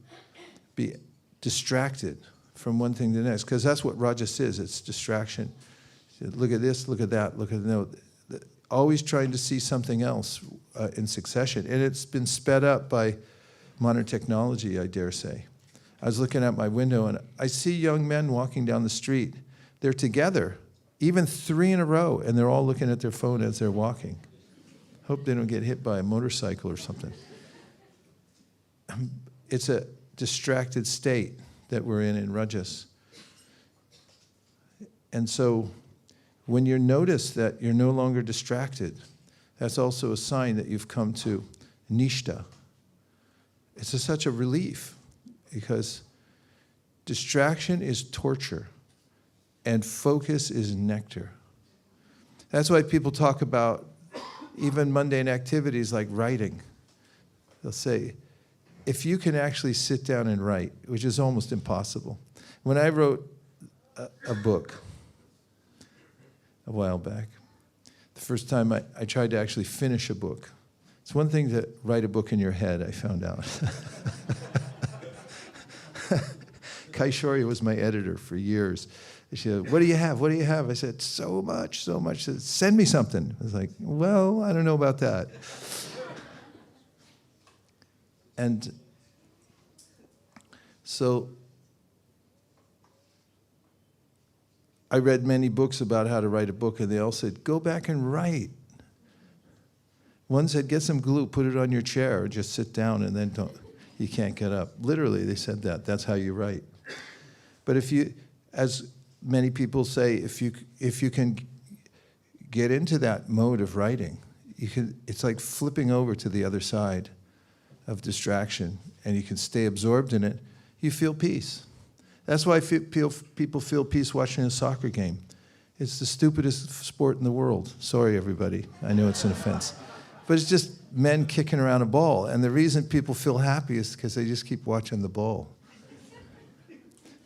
be distracted from one thing to the next, because that's what rajas is, it's distraction. Look at this, look at that, look at that. Always trying to see something else in succession. And it's been sped up by modern technology, I dare say. I was looking out my window and I see young men walking down the street. They're together, even 3 in a row, and they're all looking at their phone as they're walking. Hope they don't get hit by a motorcycle or something. It's a distracted state that we're in rajas. And so when you notice that you're no longer distracted, that's also a sign that you've come to nishta. It's such a relief, because distraction is torture and focus is nectar. That's why people talk about even mundane activities like writing. They'll say, if you can actually sit down and write, which is almost impossible. When I wrote a book a while back, the first time I tried to actually finish a book. It's one thing to write a book in your head, I found out. Kaishori was my editor for years. She said, what do you have? What do you have? I said, so much, so much. She said, send me something. I was like, well, I don't know about that. And so I read many books about how to write a book, and they all said, go back and write. One said, get some glue, put it on your chair, or just sit down, and then you can't get up. Literally, they said that. That's how you write. But if you, as many people say, if you can get into that mode of writing, it's like flipping over to the other side of distraction, and you can stay absorbed in it, you feel peace. That's why people feel peace watching a soccer game. It's the stupidest sport in the world. Sorry, everybody. I know it's an offense. But it's just men kicking around a ball. And the reason people feel happy is because they just keep watching the ball.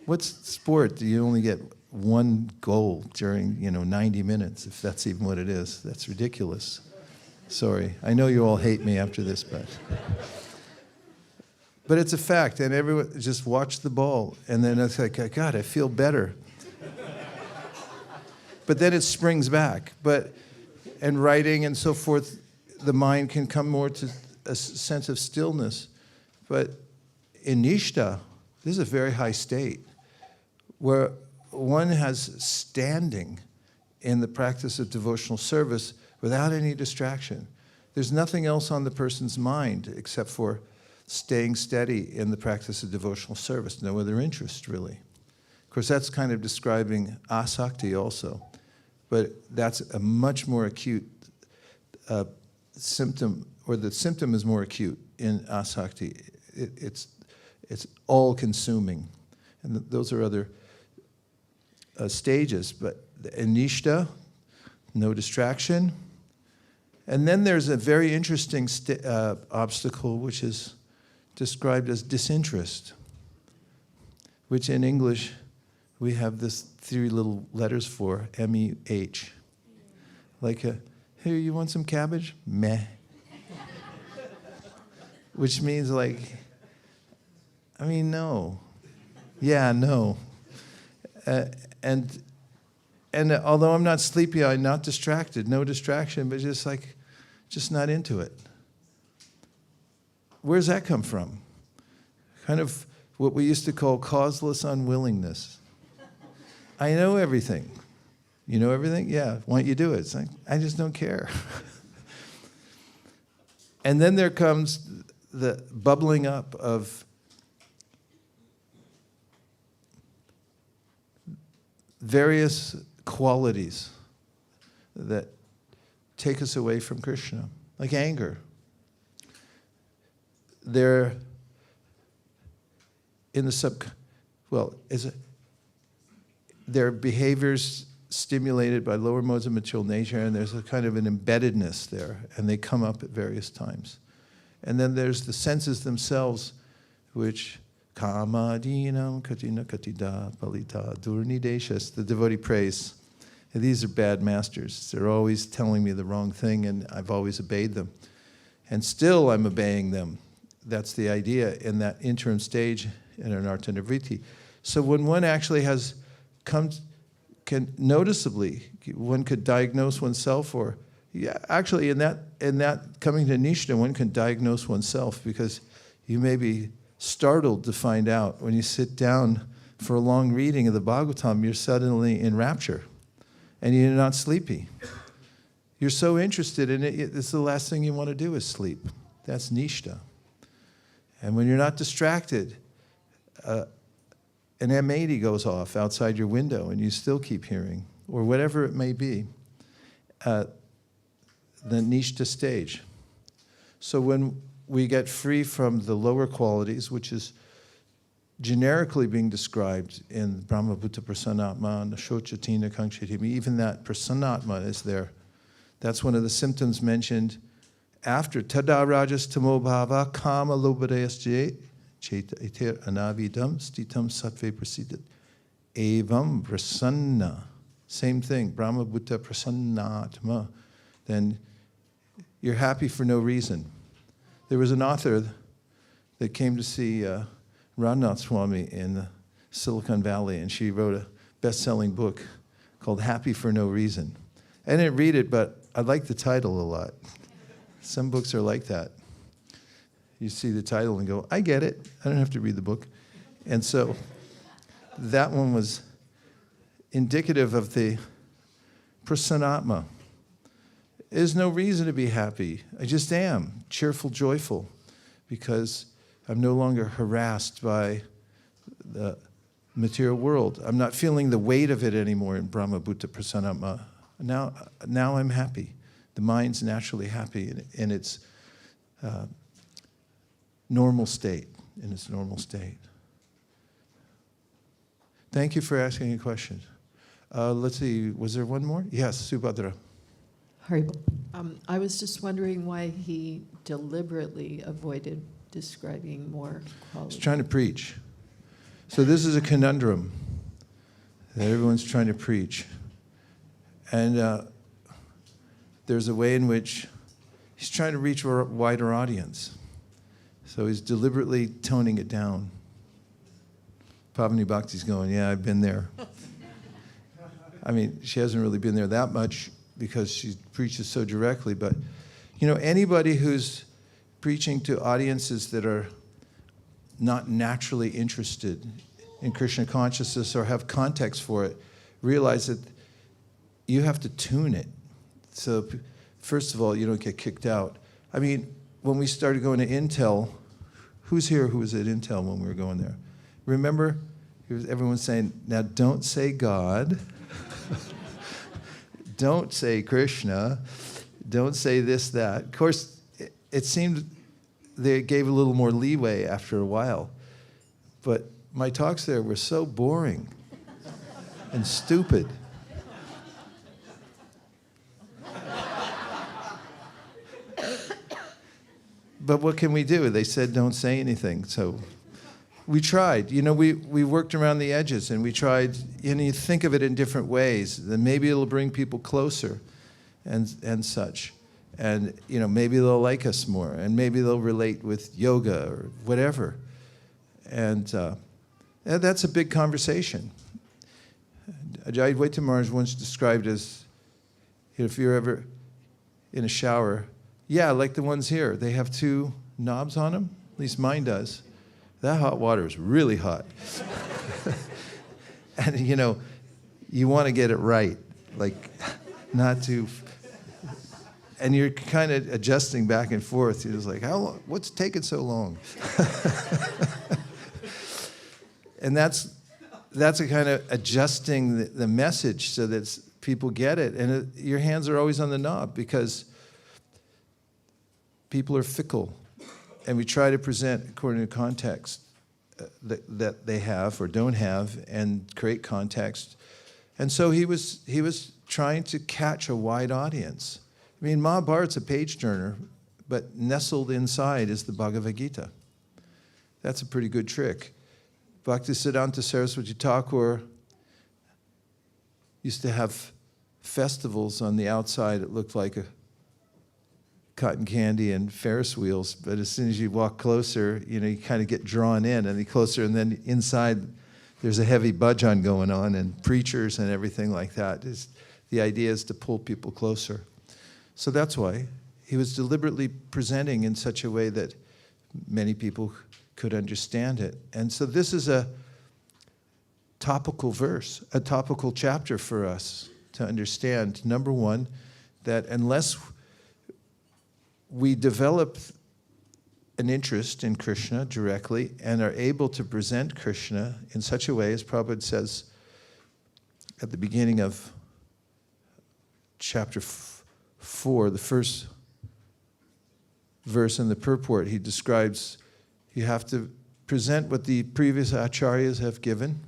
What sport do you only get one goal during 90 minutes, if that's even what it is? That's ridiculous. Sorry. I know you all hate me after this, but it's a fact, and everyone just watch the ball, and then it's like, God, I feel better. But then it springs back. And writing and so forth, the mind can come more to a sense of stillness. But in nishta, this is a very high state, where one has standing in the practice of devotional service without any distraction. There's nothing else on the person's mind except for staying steady in the practice of devotional service, no other interest, really. Of course, that's kind of describing asakti also, but that's a much more acute symptom, or the symptom is more acute in asakti. It's all-consuming, and those are other stages, but in nishta, no distraction. And then there's a very interesting obstacle, which is described as disinterest. which in English we have this 3 little letters for, M-E-H. Like, hey, you want some cabbage? Meh. Which means like, I mean, no. Yeah, no. And although I'm not sleepy, I'm not distracted, no distraction, but just not into it. Where's that come from? Kind of what we used to call causeless unwillingness. I know everything. You know everything? Yeah. Why don't you do it? It's like, I just don't care. And then there comes the bubbling up of various qualities that take us away from Krishna, like anger. They're in the their behaviors stimulated by lower modes of material nature, and there's a kind of an embeddedness there, and they come up at various times. And then there's the senses themselves, which kama dinam katina katida palita durnideshas, the devotee prays. And these are bad masters. They're always telling me the wrong thing, and I've always obeyed them. And still I'm obeying them. That's the idea in that interim stage in anartha nivritti. So when one actually can noticeably, one could diagnose oneself, or actually in that coming to Nishta, one can diagnose oneself, because you may be startled to find out when you sit down for a long reading of the Bhagavatam, you're suddenly in rapture and you're not sleepy. You're so interested in it, it's the last thing you want to do is sleep. That's Nishta. And when you're not distracted, an M80 goes off outside your window and you still keep hearing, or whatever it may be, the Nishta stage. So when we get free from the lower qualities, which is generically being described in Brahma Bhuta Prasannatma, Nashochatina Kankshitimi, even that Prasannatma is there. That's one of the symptoms mentioned after Tada Rajas Tamo Bhava Kama Lobadayas Cheta Iter Anavidam Stitam Sattve Prasiddhat Evam Prasanna. Same thing, Brahma Bhuta Prasannatma. Then you're happy for no reason. There was an author that came to see Ramnath Swami in Silicon Valley, and she wrote a best-selling book called Happy for No Reason. I didn't read it, but I like the title a lot. Some books are like that. You see the title and go, I get it. I don't have to read the book. And so that one was indicative of the prasannatma. There's no reason to be happy. I just am, cheerful, joyful, because I'm no longer harassed by the material world. I'm not feeling the weight of it anymore in Brahma Bhuta Prasannatma. Now I'm happy. The mind's naturally happy in its normal state, Thank you for asking a question. Let's see, was there one more? Yes, Subhadra. I was just wondering why he deliberately avoided describing more qualities. He's trying to preach. So this is a conundrum that everyone's trying to preach. And there's a way in which he's trying to reach a wider audience. So he's deliberately toning it down. Pavani Bhakti's going, yeah, I've been there. I mean, she hasn't really been there that much because she preaches so directly, but anybody who's preaching to audiences that are not naturally interested in Krishna consciousness or have context for it, realize that you have to tune it. So first of all, you don't get kicked out. I mean, when we started going to Intel, who's here who was at Intel when we were going there? Remember, everyone saying, now don't say God, don't say Krishna, don't say this, that. Of course, it seemed they gave a little more leeway after a while. But my talks there were so boring and stupid. But what can we do? They said don't say anything, so we tried. You know, we worked around the edges, and we tried, you know, you think of it in different ways. Then maybe it'll bring people closer and such. And, you know, maybe they'll like us more, and maybe they'll relate with yoga or whatever. And that's a big conversation. Jagannatha Maharaj once described as, if you're ever in a shower, yeah, like the ones here, they have 2 knobs on them. At least mine does. That hot water is really hot. And, you know, you want to get it right, like not too. And you're kind of adjusting back and forth. You're just like, how long? What's taking so long? And that's a kind of adjusting the message so that people get it. And your hands are always on the knob because people are fickle. And we try to present according to context that they have or don't have and create context. And so he was trying to catch a wide audience. I mean, Mahabharat's a page turner, but nestled inside is the Bhagavad Gita. That's a pretty good trick. Bhaktisiddhanta Saraswati Thakur used to have festivals on the outside. It looked like a cotton candy and Ferris wheels, but as soon as you walk closer, you know, you kind of get drawn in and closer, and then inside there's a heavy bhajan going on and preachers and everything like that. The idea is to pull people closer. So that's why he was deliberately presenting in such a way that many people could understand it. And so this is a topical verse, a topical chapter for us to understand. Number one, that unless we develop an interest in Krishna directly and are able to present Krishna in such a way, as Prabhupada says at the beginning of chapter 4, the first verse in the purport, he describes you have to present what the previous acharyas have given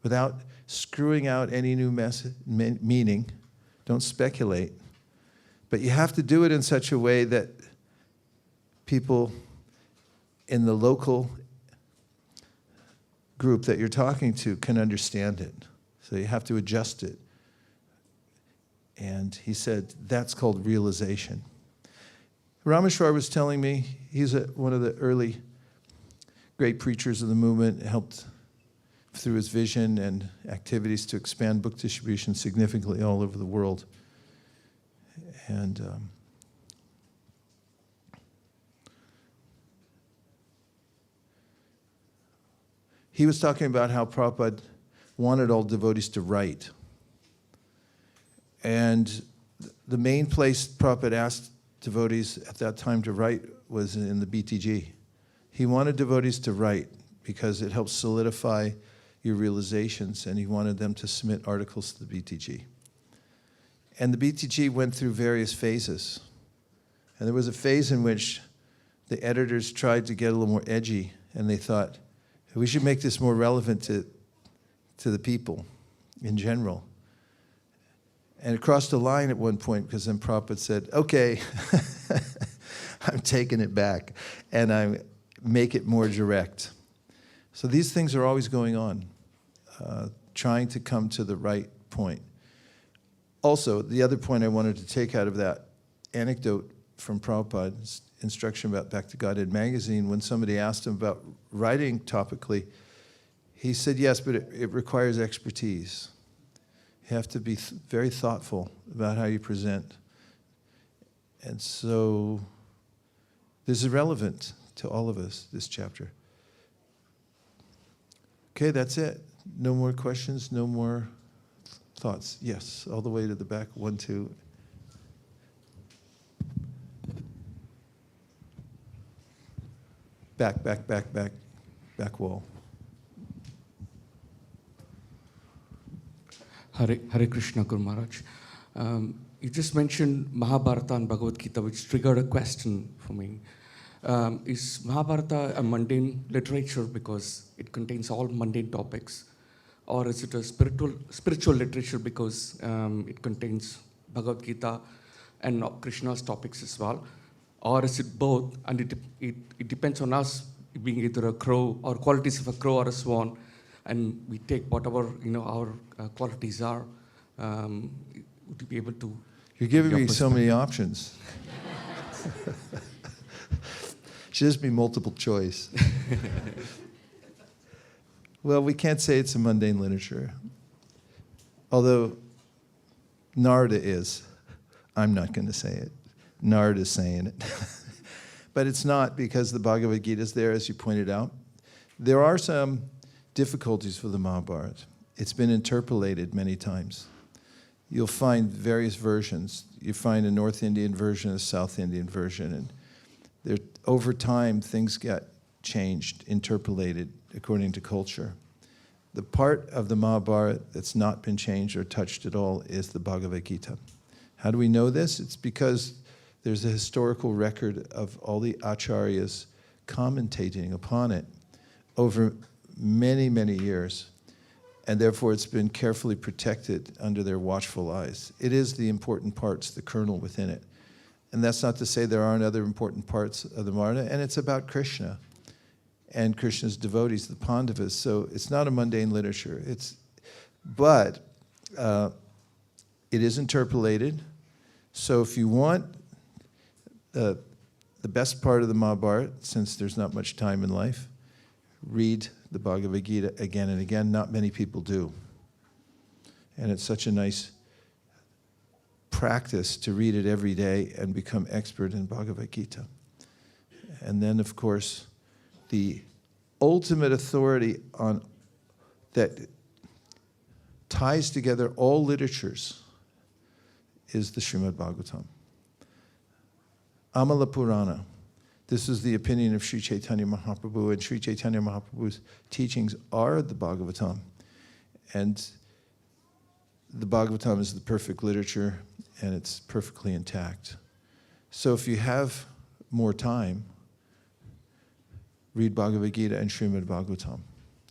without screwing out any new meaning. Don't speculate. But you have to do it in such a way that people in the local group that you're talking to can understand it. So you have to adjust it. And he said, that's called realization. Rameshwar was telling me, he's one of the early great preachers of the movement, helped through his vision and activities to expand book distribution significantly all over the world. And he was talking about how Prabhupada wanted all devotees to write. And the main place Prabhupada asked devotees at that time to write was in the BTG. He wanted devotees to write because it helps solidify your realizations, and he wanted them to submit articles to the BTG. And the BTG went through various phases. And there was a phase in which the editors tried to get a little more edgy, and they thought, we should make this more relevant to the people in general. And it crossed a line at one point because then Prabhupada said, okay, I'm taking it back, and I make it more direct. So these things are always going on, trying to come to the right point. Also, the other point I wanted to take out of that anecdote from Prabhupada's instruction about Back to Godhead magazine, when somebody asked him about writing topically, he said, yes, but it requires expertise. You have to be very thoughtful about how you present. And so this is relevant to all of us, this chapter. Okay, that's it. No more questions, no more thoughts. Yes, all the way to the back. 1, 2. Back wall. Hare Krishna, Guru Maharaj. You just mentioned Mahabharata and Bhagavad Gita, which triggered a question for me. Is Mahabharata a mundane literature because it contains all mundane topics? Or is it a spiritual literature because it contains Bhagavad Gita and Krishna's topics as well? Or is it both, and it depends on us being either a crow or qualities of a crow or a swan, and we take whatever our qualities are. Would you be able to? You're giving me so many options. Should just be multiple choice. Well, we can't say it's a mundane literature. Although Narada is. I'm not going to say it. Narada is saying it. But it's not, because the Bhagavad Gita is there, as you pointed out. There are some difficulties for the Mahabharata. It's been interpolated many times. You'll find various versions. You find a North Indian version, a South Indian version, and over time things get changed, interpolated according to culture. The part of the Mahabharata that's not been changed or touched at all is the Bhagavad Gita. How do we know this? It's because there's a historical record of all the acharyas commentating upon it over many, many years. And therefore it's been carefully protected under their watchful eyes. It is the important parts, the kernel within it. And that's not to say there aren't other important parts of the Mahabharata, and it's about Krishna and Krishna's devotees, the Pandavas. So it's not a mundane literature. But it is interpolated. So if you want the best part of the Mahabharata, since there's not much time in life, read the Bhagavad Gita again and again. Not many people do. And it's such a nice practice to read it every day and become expert in Bhagavad Gita. And then, of course, the ultimate authority that ties together all literatures is the Srimad Bhagavatam. Amala Purana. This is the opinion of Sri Chaitanya Mahaprabhu, and Sri Chaitanya Mahaprabhu's teachings are the Bhagavatam. And the Bhagavatam is the perfect literature, and it's perfectly intact. So if you have more time, read Bhagavad Gita and Srimad Bhagavatam.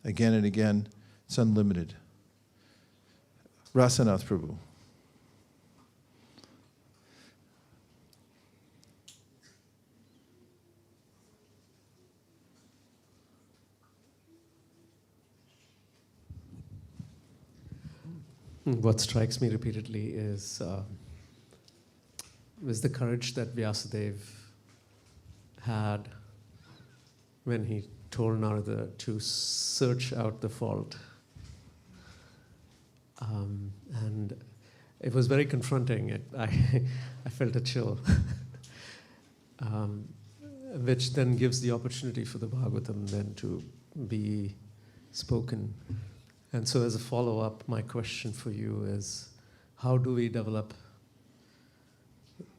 Again and again, it's unlimited. Rasanath Prabhu. What strikes me repeatedly is the courage that Vyasadeva had when he told Narada to search out the fault. And it was very confronting. I felt a chill, which then gives the opportunity for the Bhagavatam then to be spoken. And so as a follow-up, my question for you is, how do we develop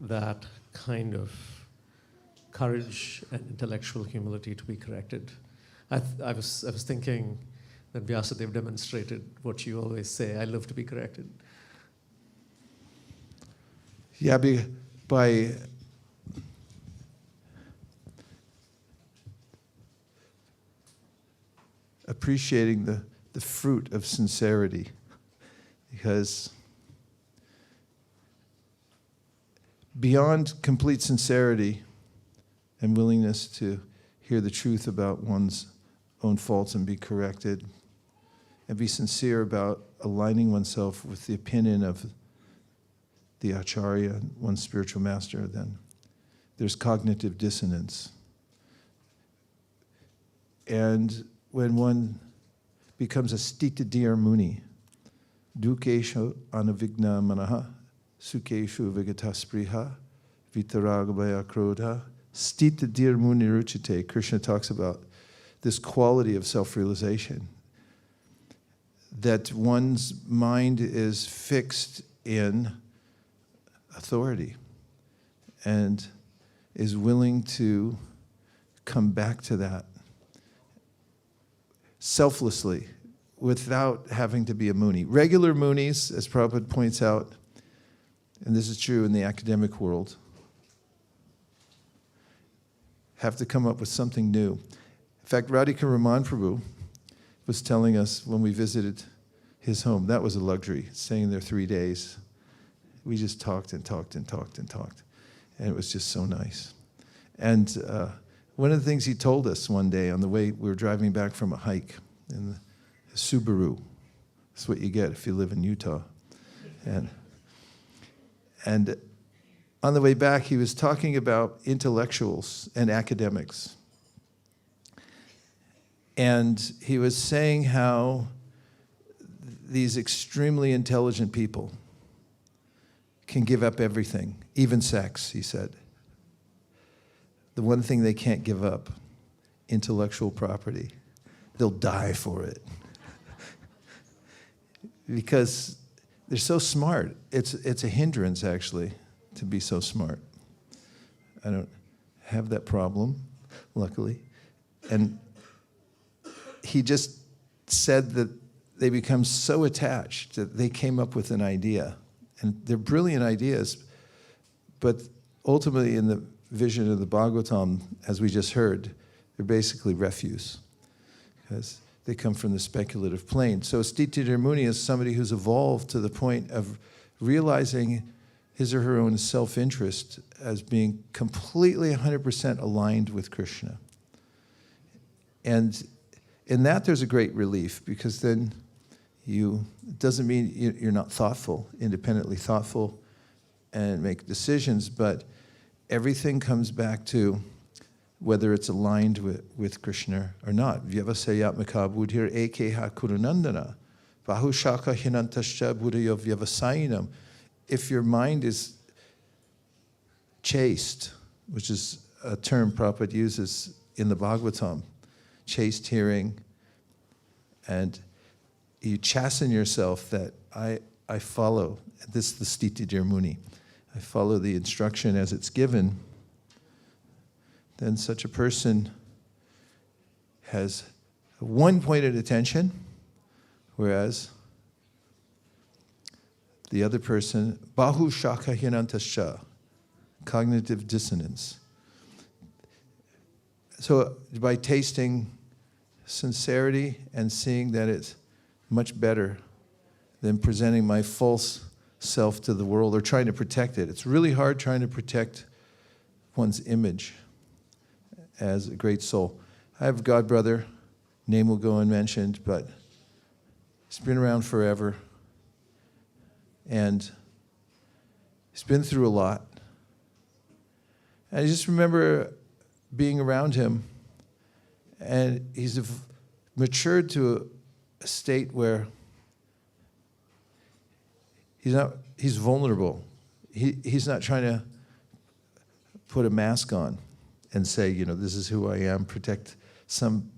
that kind of courage and intellectual humility to be corrected? I was thinking that Vyasadeva demonstrated what you always say, I love to be corrected. Yeah, by appreciating the fruit of sincerity, because beyond complete sincerity and willingness to hear the truth about one's own faults and be corrected, and be sincere about aligning oneself with the opinion of the Acharya, one's spiritual master, then there's cognitive dissonance. And when one becomes a stita dhyar muni, dukeshu anavigna manaha, sukeshu vigataspriha, vitaragabhaya krodha, stita dhyar muni ruchite. Krishna talks about this quality of self-realization, that one's mind is fixed in authority and is willing to come back to that selflessly, without having to be a Muni. Regular Munis, as Prabhupada points out, and this is true in the academic world, have to come up with something new. In fact, Radhika Raman Prabhu was telling us when we visited his home, that was a luxury, staying there 3 days. We just talked and talked and talked and talked, and it was just so nice. And one of the things he told us one day on the way, we were driving back from a hike in the Subaru. That's what you get if you live in Utah. And on the way back, he was talking about intellectuals and academics. And he was saying how these extremely intelligent people can give up everything, even sex, he said. The one thing they can't give up, intellectual property. They'll die for it. Because they're so smart. It's a hindrance, actually, to be so smart. I don't have that problem, luckily. And he just said that they become so attached that they came up with an idea. And they're brilliant ideas, but ultimately in the vision of the Bhagavatam, as we just heard, they're basically refuse, because they come from the speculative plane. So Stitidhar Muni is somebody who's evolved to the point of realizing his or her own self-interest as being completely 100% aligned with Krishna. And in that there's a great relief, because then it doesn't mean you're not thoughtful, independently thoughtful, and make decisions, but everything comes back to whether it's aligned with Krishna or not. Vyavasayatmaka buddhir ekeha kurunandana, bahushaka hinantascha buddhayo vyavasayanam. If your mind is chaste, which is a term Prabhupada uses in the Bhagavatam, chaste hearing, and you chasten yourself that I follow, this is the Stitidhar Muni, I follow the instruction as it's given, then such a person has one pointed attention, whereas the other person, bahu shaka hinantascha, cognitive dissonance. So by tasting sincerity and seeing that it's much better than presenting my false self to the world or trying to protect it. It's really hard trying to protect one's image as a great soul. I have a god brother, name will go unmentioned, but he's been around forever, and he's been through a lot. And I just remember being around him, and he's matured to a state where he's vulnerable. He's not trying to put a mask on and say, this is who I am, protect some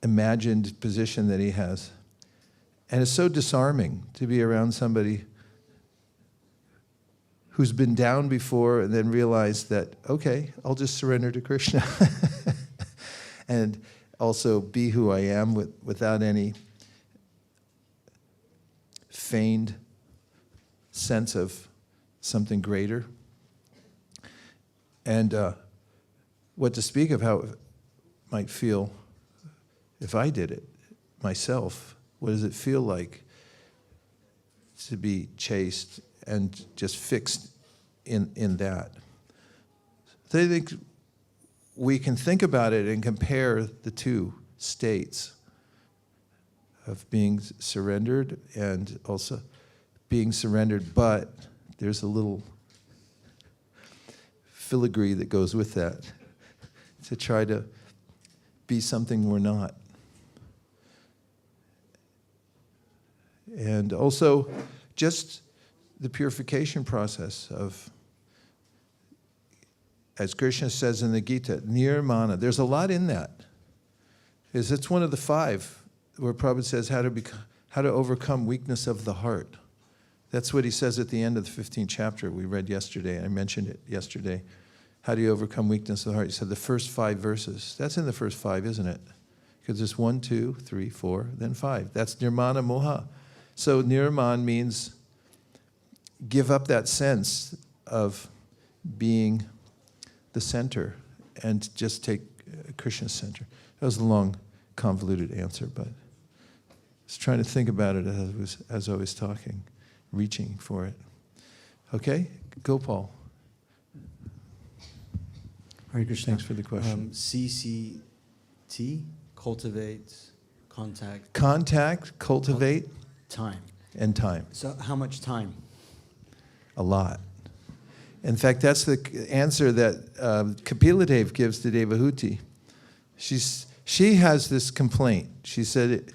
imagined position that he has. And it's so disarming to be around somebody who's been down before and then realized that, okay, I'll just surrender to Krishna. And also be who I am without any feigned sense of something greater. And what to speak of how it might feel if I did it myself. What does it feel like to be chaste and just fixed in that? So I think we can think about it and compare the two states of being surrendered and also being surrendered, but there's a little filigree that goes with that, to try to be something we're not. And also just the purification process of, as Krishna says in the Gita, nirmana. There's a lot in that. It's one of the 5 where Prabhupada says how to overcome weakness of the heart. That's what he says at the end of the 15th chapter we read yesterday. I mentioned it yesterday. How do you overcome weakness of the heart? He said the first 5 verses. That's in the first 5, isn't it? Because there's 1, 2, 3, 4, then 5. That's nirmana moha. So nirman means give up that sense of being the center and just take Krishna's center. That was a long, convoluted answer, but I was trying to think about it as I was talking, reaching for it. Okay, Gopal. Hare Krishna. Thanks for the question. CCT, cultivate, contact. Contact, cultivate, Time. and time. So how much time? A lot. In fact, that's the answer that Kapila Dev gives to Devahuti. She has this complaint. She said,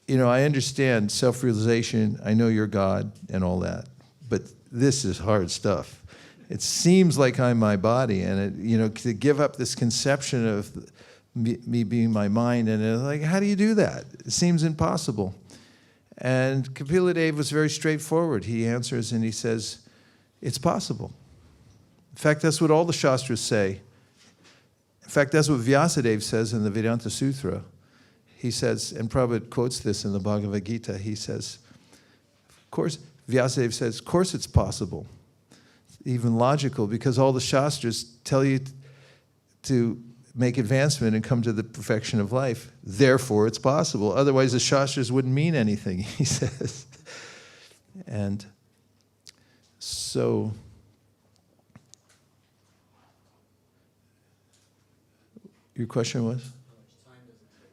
I understand self-realization, I know you're God and all that, but this is hard stuff. It seems like I'm my body, and to give up this conception of me being my mind, and like, how do you do that? It seems impossible. And Kapila Dev was very straightforward. He answers and he says, it's possible. In fact, that's what all the Shastras say. In fact, that's what Vyasadeva says in the Vedanta Sutra. He says, and Prabhupada quotes this in the Bhagavad Gita, he says, of course, Vyasadeva says, of course it's possible. Even logical, because all the Shastras tell you to make advancement and come to the perfection of life. Therefore, it's possible. Otherwise, the Shastras wouldn't mean anything, he says. And so, your question was?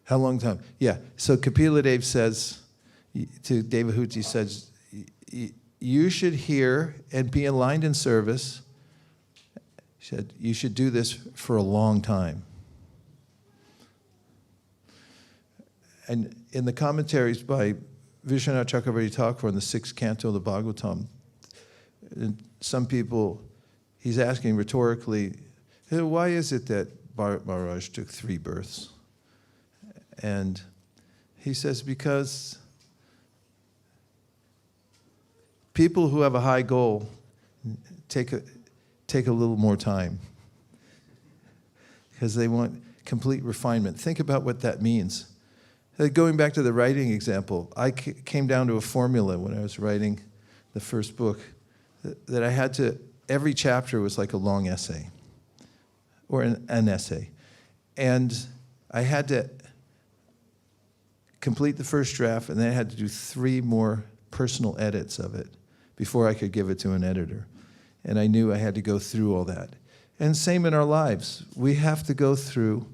How long time? Yeah. So Kapila Dev says to Devahuti, says, you should hear and be aligned in service. He said, you should do this for a long time. And in the commentaries by Vishwanath Chakravarti Thakur in the 6th canto of the Bhagavatam, some people, he's asking rhetorically, why is it that Bharat Maharaj took 3 births? And he says, because people who have a high goal take a little more time because they want complete refinement. Think about what that means. Going back to the writing example, I came down to a formula when I was writing the first book that I had to, every chapter was like a long essay or an essay. And I had to complete the first draft, and then I had to do 3 more personal edits of it before I could give it to an editor. And I knew I had to go through all that. And same in our lives. We have to go through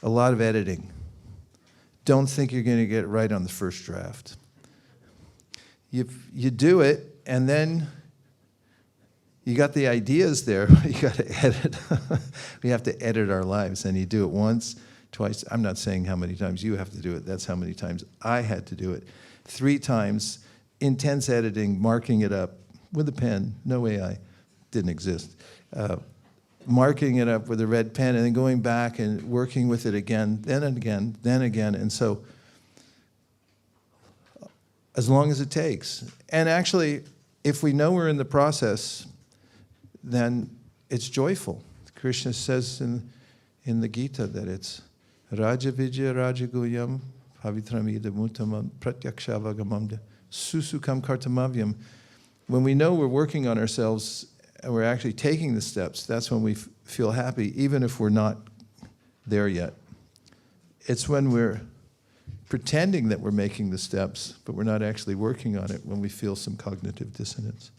a lot of editing. Don't think you're going to get it right on the first draft. You do it, and then you got the ideas there, you got to edit. We have to edit our lives, and you do it once, twice. I'm not saying how many times you have to do it. That's how many times I had to do it. 3 times, intense editing, marking it up with a pen. No AI, didn't exist. Marking it up with a red pen, and then going back and working with it again, then again, then again. And so, as long as it takes. And actually, if we know we're in the process, then it's joyful. Krishna says in the Gita that it's Raja Vijaya Raja Guyam Pavitramida Mutamam Pratyakshavagamam Susukam Kartamavyam. When we know we're working on ourselves and we're actually taking the steps, that's when we feel happy, even if we're not there yet. It's when we're pretending that we're making the steps, but we're not actually working on it, when we feel some cognitive dissonance.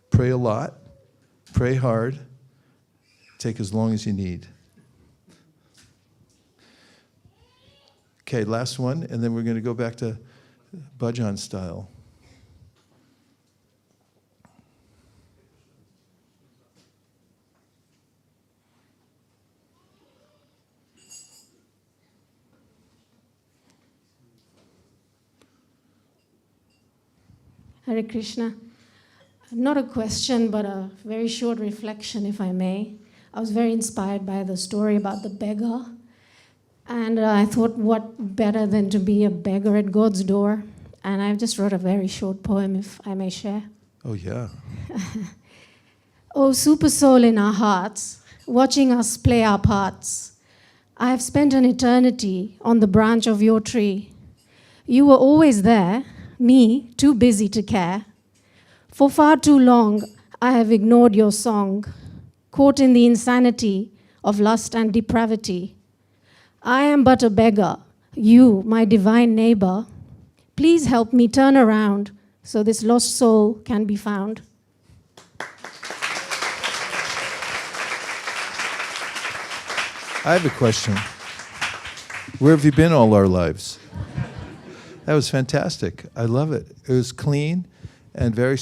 Pray a lot, pray hard, take as long as you need. Okay, last one, and then we're going to go back to bhajan style. Hare Krishna. Not a question, but a very short reflection, if I may. I was very inspired by the story about the beggar. And I thought, what better than to be a beggar at God's door? And I just wrote a very short poem, if I may share. Oh, yeah. Oh, super soul in our hearts, watching us play our parts. I have spent an eternity on the branch of your tree. You were always there, me, too busy to care. For far too long, I have ignored your song, caught in the insanity of lust and depravity. I am but a beggar, you, my divine neighbor. Please help me turn around so this lost soul can be found. I have a question. Where have you been all our lives? That was fantastic. I love it. It was clean and very,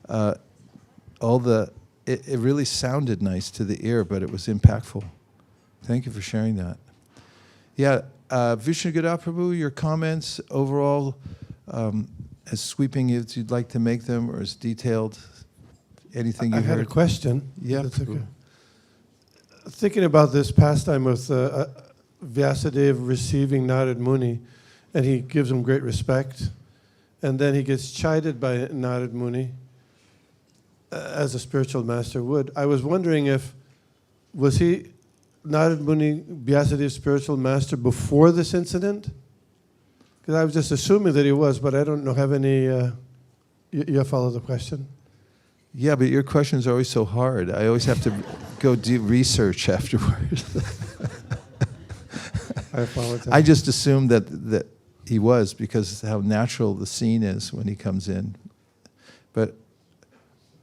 it really sounded nice to the ear, but it was impactful. Thank you for sharing that. Yeah, Vishnu-Gada Prabhu, your comments overall, as sweeping as you'd like to make them, or as detailed, anything you I heard? had a question. Yeah. That's okay. Thinking about this pastime with Vyasadeva receiving Narad Muni, and he gives him great respect, and then he gets chided by Narad Muni, as a spiritual master would. I was wondering was he Narad Muni Vyasadeva's spiritual master before this incident? Because I was just assuming that he was, but I don't know. Have any? You follow the question? Yeah, but your questions are always so hard. I always have to go do research afterwards. I apologize. I just assumed that he was, because how natural the scene is when he comes in. But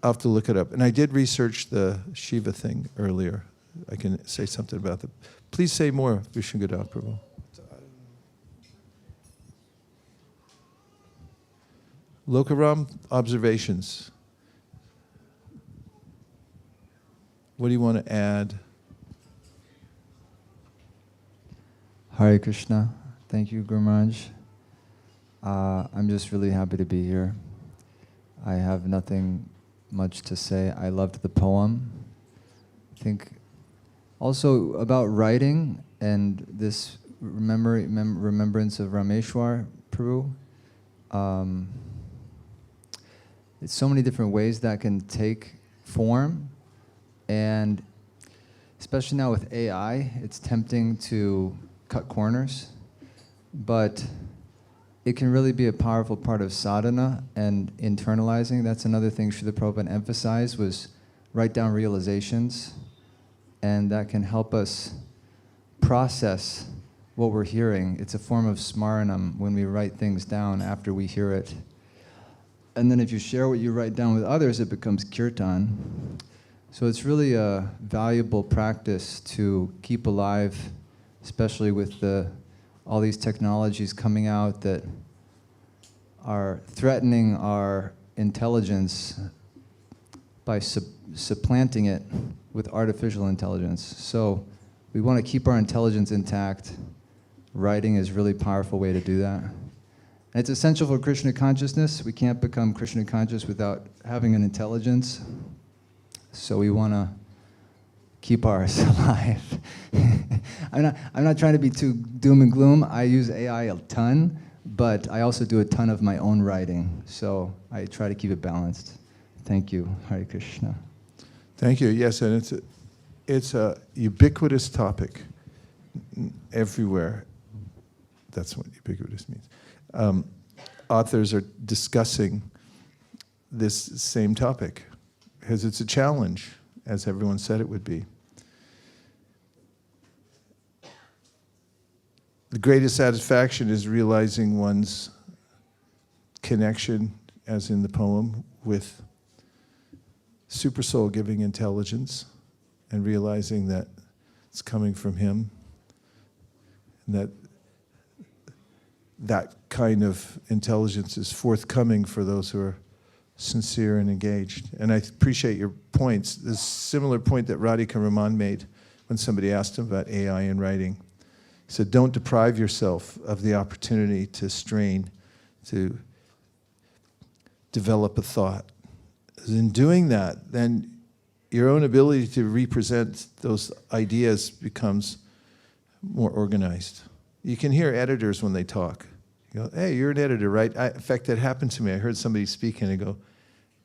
I'll have to look it up. And I did research the Shiva thing earlier. I can say something about that. Please say more, Vishnu-Gada Prabhu. Lokaram, observations. What do you want to add? Hare Krishna. Thank you, Guru Maharaj. I'm just really happy to be here. I have nothing much to say. I loved the poem. I think also about writing and this remembrance of Rameshwar Prabhu. It's so many different ways that can take form, and especially now with AI, it's tempting to cut corners, but it can really be a powerful part of sadhana and internalizing. That's another thing Srila Prabhupada emphasized, was write down realizations, and that can help us process what we're hearing. It's a form of smaranam when we write things down after we hear it. And then if you share what you write down with others, it becomes kirtan. So it's really a valuable practice to keep alive, especially with all these technologies coming out that are threatening our intelligence by supplanting it with artificial intelligence. So we want to keep our intelligence intact. Writing is a really powerful way to do that. And it's essential for Krishna consciousness. We can't become Krishna conscious without having an intelligence. So we want to keep ours alive. I'm not trying to be too doom and gloom. I use AI a ton, but I also do a ton of my own writing. So I try to keep it balanced. Thank you. Hare Krishna. Thank you. Yes, and it's a ubiquitous topic everywhere. That's what ubiquitous means. Authors are discussing this same topic because it's a challenge, as everyone said it would be. The greatest satisfaction is realizing one's connection, as in the poem, with Supersoul giving intelligence and realizing that it's coming from him, and that kind of intelligence is forthcoming for those who are sincere and engaged. And I appreciate your points. This similar point that Radhika Raman made when somebody asked him about AI in writing. He said, don't deprive yourself of the opportunity to strain, to develop a thought. In doing that, then your own ability to represent those ideas becomes more organized. You can hear editors when they talk. You go, hey, you're an editor, right? In fact, that happened to me. I heard somebody speaking and I go,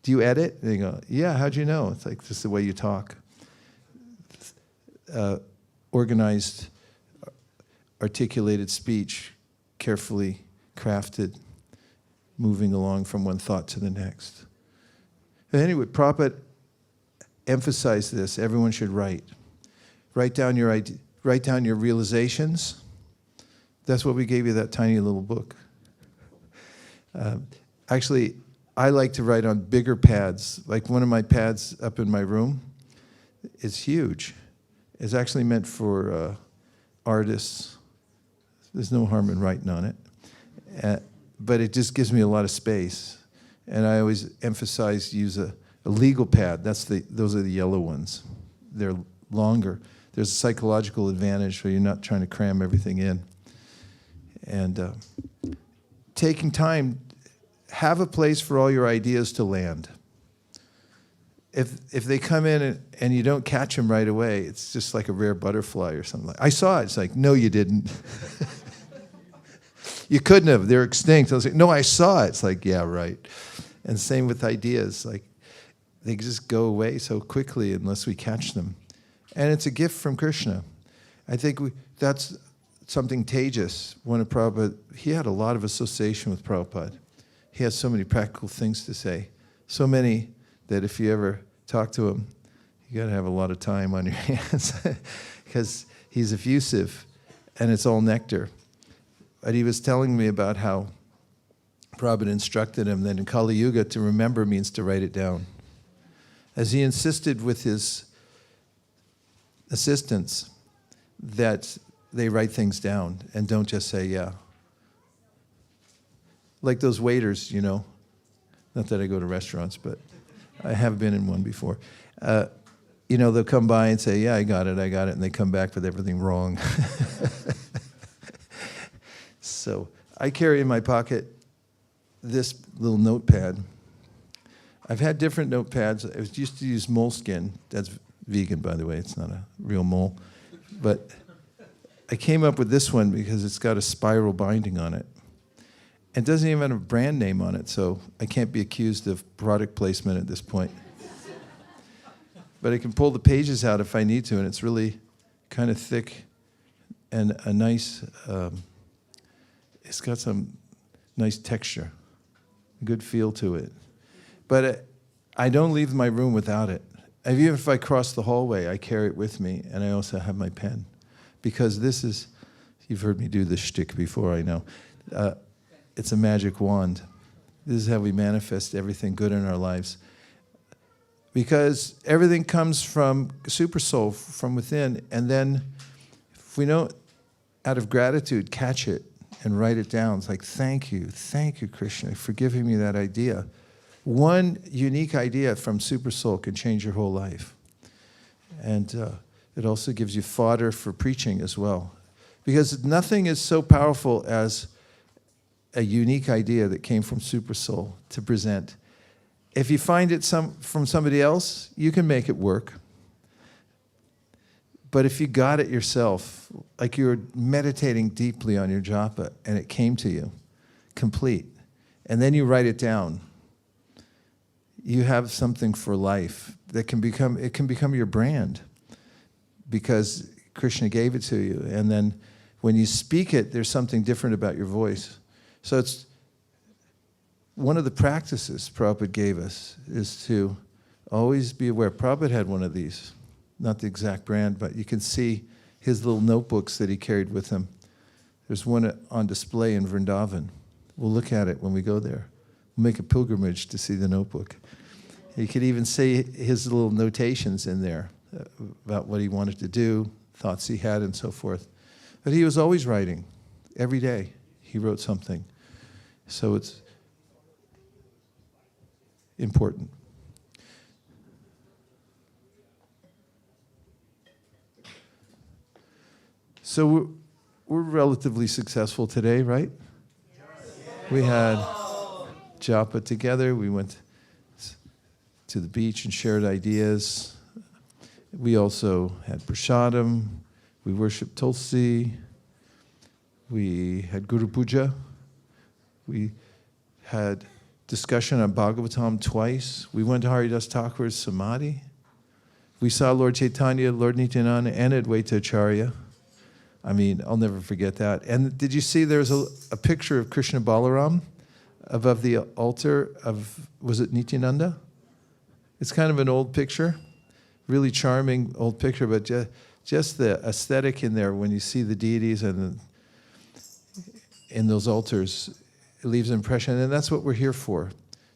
do you edit? And they go, yeah, how'd you know? It's like just the way you talk. Organized, articulated speech, carefully crafted, moving along from one thought to the next. And anyway, Prabhupada emphasized this. Everyone should write. Write down your realizations. That's what we gave you, that tiny little book. Actually, I like to write on bigger pads. Like one of my pads up in my room is huge. It's actually meant for artists. There's no harm in writing on it. But it just gives me a lot of space. And I always emphasize use a legal pad. Those are the yellow ones. They're longer. There's a psychological advantage where you're not trying to cram everything in. And taking time, have a place for all your ideas to land. If they come in and you don't catch them right away, it's just like a rare butterfly or something. I saw it. It's like, no, you didn't. You couldn't have. They're extinct. I was like, no, I saw it. It's like, yeah, right. And same with ideas. Like, they just go away so quickly unless we catch them. And it's a gift from Krishna. I think that's something Tejas, one of Prabhupada, he had a lot of association with Prabhupada. He has so many practical things to say. So many that if you ever talk to him, you got to have a lot of time on your hands because he's effusive and it's all nectar. But he was telling me about how Prabhupada instructed him that in Kali Yuga to remember means to write it down. As he insisted with his assistants that they write things down and don't just say, yeah. Like those waiters, you know. Not that I go to restaurants, but I have been in one before. You know, they'll come by and say, yeah, I got it, and they come back with everything wrong. So I carry in my pocket this little notepad. I've had different notepads. I used to use moleskin. That's vegan, by the way. It's not a real mole. But I came up with this one because it's got a spiral binding on it. It doesn't even have a brand name on it, so I can't be accused of product placement at this point. But I can pull the pages out if I need to, and it's really kind of thick and a nice, it's got some nice texture, a good feel to it. But I don't leave my room without it. Even if I cross the hallway, I carry it with me, and I also have my pen. Because this is, you've heard me do this shtick before, I know. It's a magic wand. This is how we manifest everything good in our lives. Because everything comes from Super Soul, from within, and then if we don't, out of gratitude, catch it and write it down. It's like, thank you, Krishna, for giving me that idea. One unique idea from Super Soul can change your whole life. And it also gives you fodder for preaching as well. Because nothing is so powerful as a unique idea that came from Super Soul to present. If you find it from somebody else, you can make it work. But if you got it yourself, like you were meditating deeply on your japa and it came to you, complete, and then you write it down, you have something for life that can become your brand because Krishna gave it to you. And then when you speak it, there's something different about your voice. So it's one of the practices Prabhupada gave us is to always be aware. Prabhupada had one of these, not the exact brand, but you can see his little notebooks that he carried with him. There's one on display in Vrindavan. We'll look at it when we go there. We'll make a pilgrimage to see the notebook. You could even see his little notations in there about what he wanted to do, thoughts he had, and so forth. But he was always writing. Every day he wrote something. So it's important. So we're relatively successful today, right? We had japa together. We went to the beach and shared ideas. We also had prasadam. We worshiped Tulsi. We had Guru Puja. We had discussion on Bhagavatam twice. We went to Haridas Thakur's Samadhi. We saw Lord Chaitanya, Lord Nityananda, and Advaita Acharya. I mean, I'll never forget that. And did you see there's a picture of Krishna Balaram above the altar of, was it Nityananda? It's kind of an old picture, really charming old picture, but just the aesthetic in there when you see the deities and in those altars, it leaves an impression. And that's what we're here for,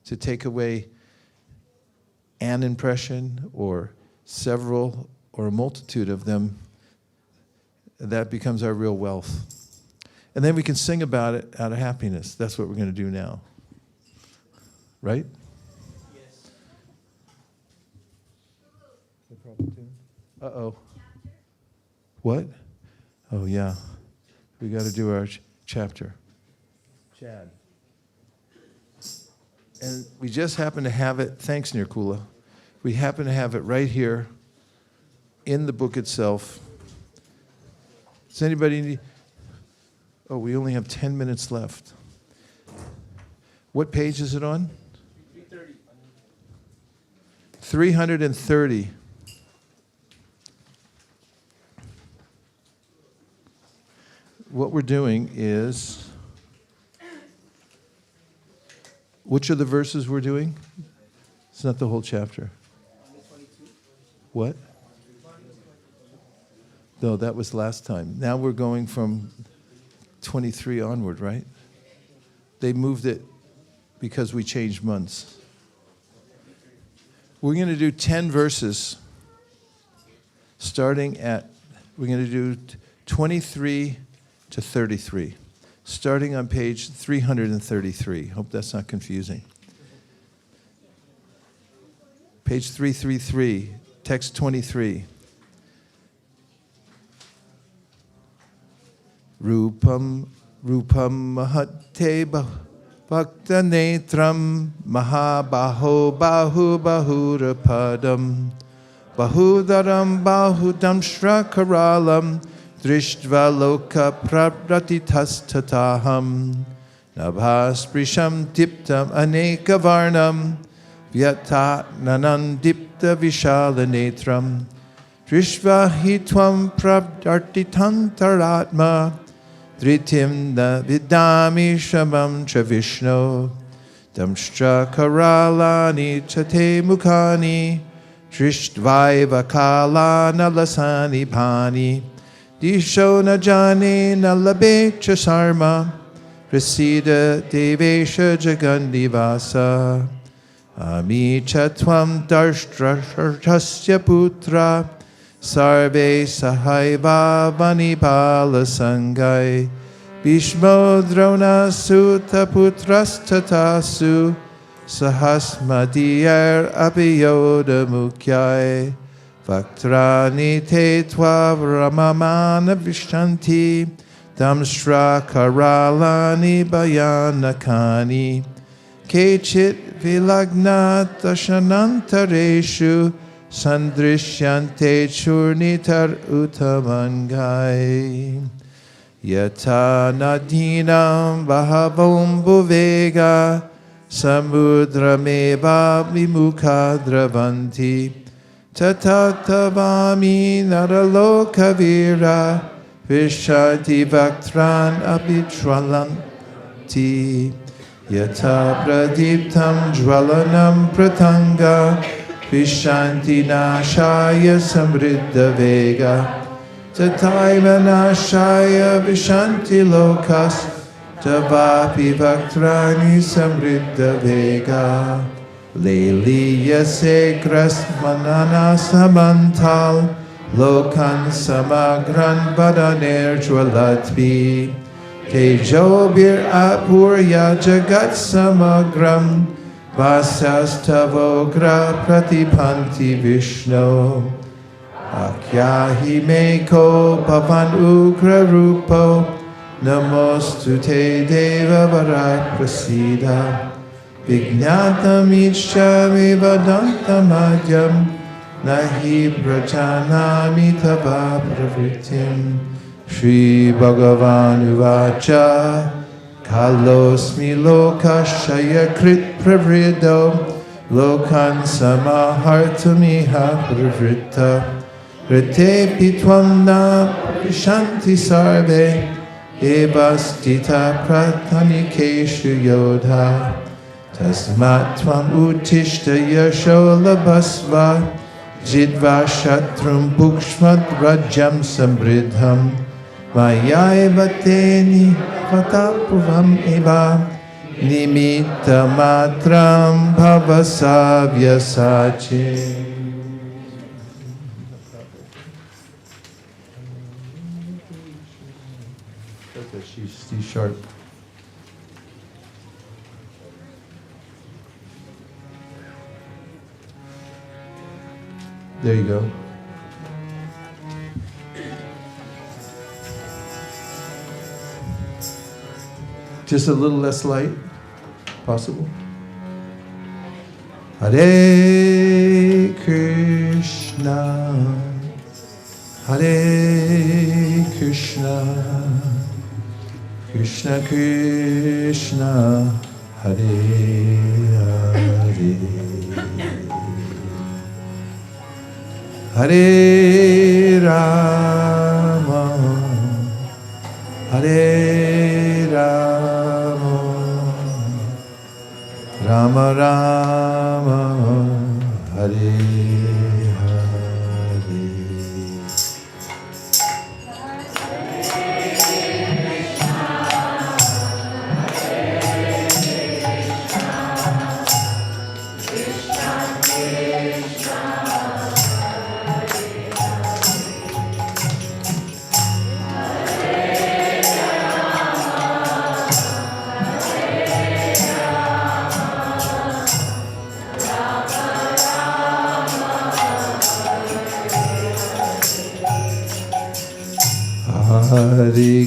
to take away an impression or several or a multitude of them that becomes our real wealth. And then we can sing about it out of happiness. That's what we're going to do now. Right? Yes. Uh-oh. What? Oh, yeah. We got to do our chapter. Chad. And we just happen to have it, thanks Nirkula, we happen to have it right here in the book itself. Does anybody need? Oh, we only have 10 minutes left. What page is it on? 330. What we're doing is, which are the verses we're doing? It's not the whole chapter. What? No, that was last time. Now we're going from 23 onward, right? They moved it because we changed months. We're going to do 10 verses starting at, we're going to do 23 to 33, starting on page 333. Hope that's not confusing. Page 333, text 23. Rupam mahate bhakta netram mahabaho bahu bahurapadam bahudaram bahudam shrakaralam drishtva loka prabratitas nabhasprisham diptam anekavarnam vyata nanandipta vishalanetram drishva hitvam prabdartitantaratma Dritim na vidami shamam cha Vishno Damshtra karalani chate mukhani Drishdvaiva kala nalasani pani Disho na jane na labe cha sarma Prasida devesha jagannivasa Ami chatvam darshtrasya putra Sarve sahaiva vanipala sangai Bhishmo drona sutta putrastatasu Sahasmadiyar apiyoda mukyai Vaktrani te tvavramamana vishanti Damshra karalani bayanakani Kechit vilagna dashanantareshu Sandrishyante churnitar utamangai Yata nadinam bahavom buvega Samudrameva vimukha dravanti Tatatavami naralokavira Vishanti vaktran apitralanti Yata pradiptam jwalanam pratanga Vishanti nashaya samriddha vega Tataiva nashaya vishanti lokas Tavapi vaktrani samriddha vega Leli yase grasmanana samantal Lokan samagran badaner jwalatvi Tejobir apurya jagat samagram Vasastavogra pratipanti Vishno Akyahi meko pavan ugra rupo Namostute deva varak prasida Vignatam ichchami vadantam adyam Nahi prajanami tava pravritim Shri Bhagavan Uvacha Kalosmi lokashaya krit pravrido Lokan samahartamiha pravrita Rite pitvam na prishanti sarve Evastita pratanikeshu yodha Tasmat tvam utishta yasho labasva Jidva shatrum bhukshmat rajam sambridham Mayaiva teni vatapuvam eva Nimitta matram bhavasavya sache C sharp. There you go. Just a little less light, possible. Hare Krishna, Hare Krishna, Krishna Krishna, Hare Hare, Hare Rama, Hare Rama, Rama Rama, Hare Hare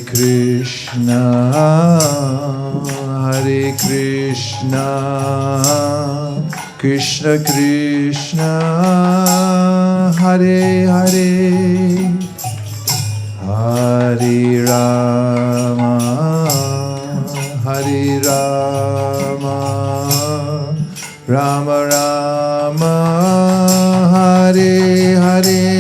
Krishna, Hare Krishna, Krishna Krishna, Hare Hare, Hare Rama, Hare Rama, Rama Rama, Hare Hare.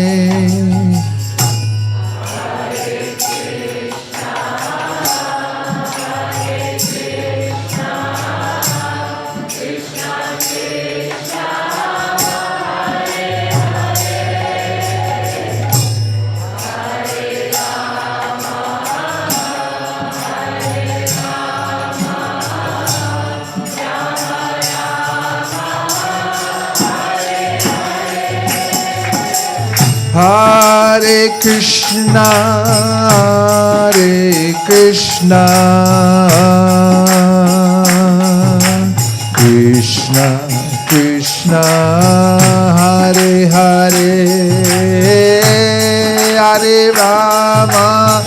Hare Krishna, Hare Krishna, Krishna Krishna, Hare Hare, Hare Rama,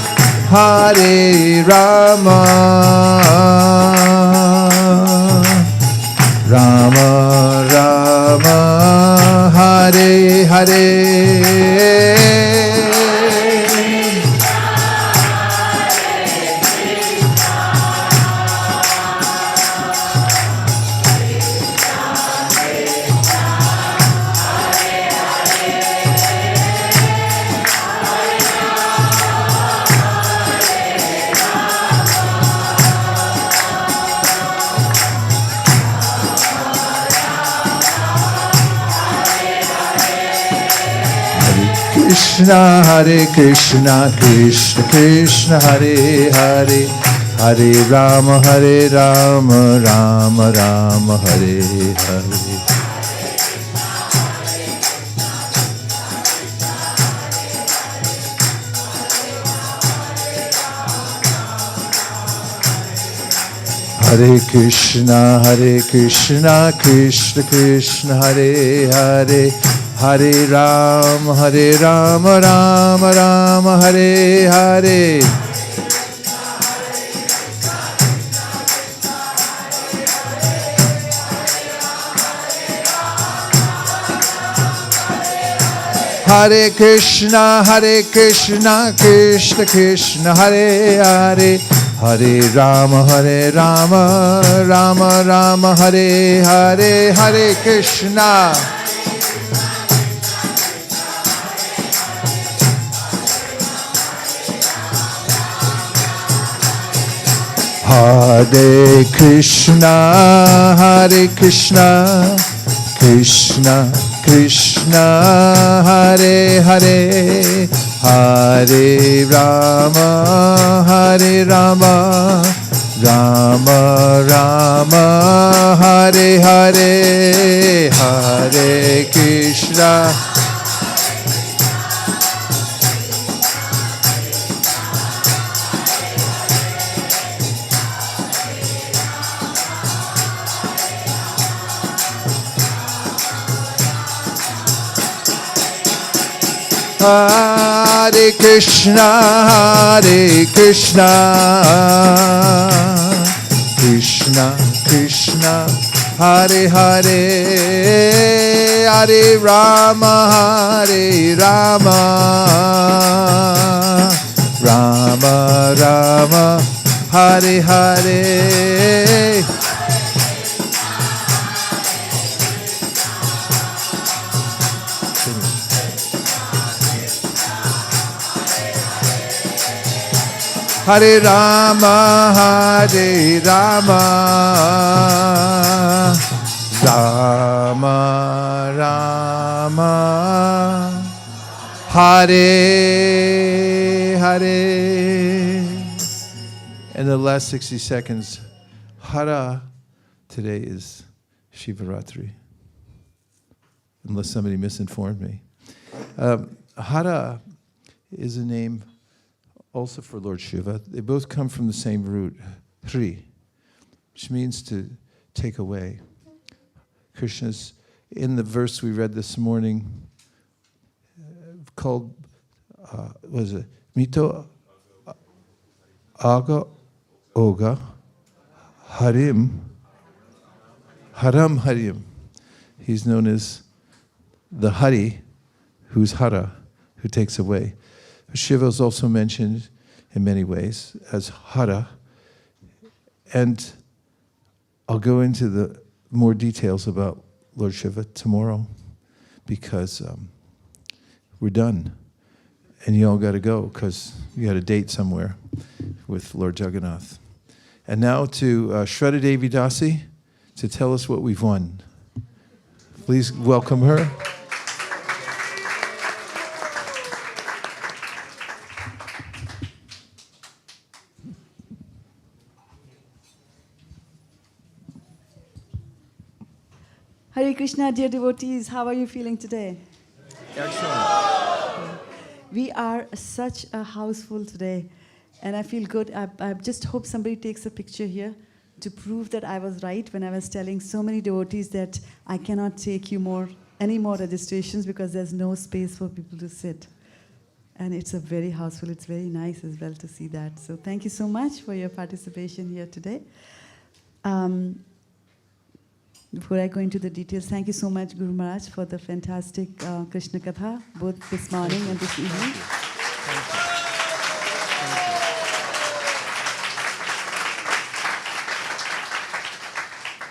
Hare Rama, Rama Rama, Hare Hare. Krishna, Hare Krishna, Krishna Krishna, Hare Hare, Hare Rama, Rama Rama, Hare Hare. Hare Krishna, Krishna Krishna, Hare Hare, Hare Rama, Rama Rama, Hare Hare. Hare Krishna, Krishna Krishna, Hare Hare, Hare Rama, Rama Rama, Hare Hare, Hare Krishna. Hare Krishna, Krishna Krishna, Hare Hare, Hare Rama, Rama Rama, Hare Hare, Hare Krishna. Hare Krishna, Krishna Krishna, Hare Hare, Hare Rama, Rama Rama, Hare Hare. Hare Rama, Rama Rama, Hare Hare. In the last 60 seconds, Hara today is Shivaratri, unless somebody misinformed me. Hara is a name also for Lord Shiva. They both come from the same root, Hri, which means to take away. Krishna's, in the verse we read this morning, called, was it Mito Aga Oga Haram Harim. He's known as the Hari, who's Hara, who takes away. Shiva is also mentioned in many ways as Hara. And I'll go into the more details about Lord Shiva tomorrow, because we're done. And you all got to go because you got a date somewhere with Lord Jagannatha. And now to Shraddha Devi Dasi to tell us what we've won. Please welcome her. Hare Krishna, dear devotees, how are you feeling today? Excellent. We are such a house full today, and I feel good. I just hope somebody takes a picture here to prove that I was right when I was telling so many devotees that I cannot take you any more registrations because there's no space for people to sit. And it's a very houseful. It's very nice as well to see that. So thank you so much for your participation here today. Before I go into the details, thank you so much, Guru Maharaj, for the fantastic Krishna Katha, both this morning and this evening.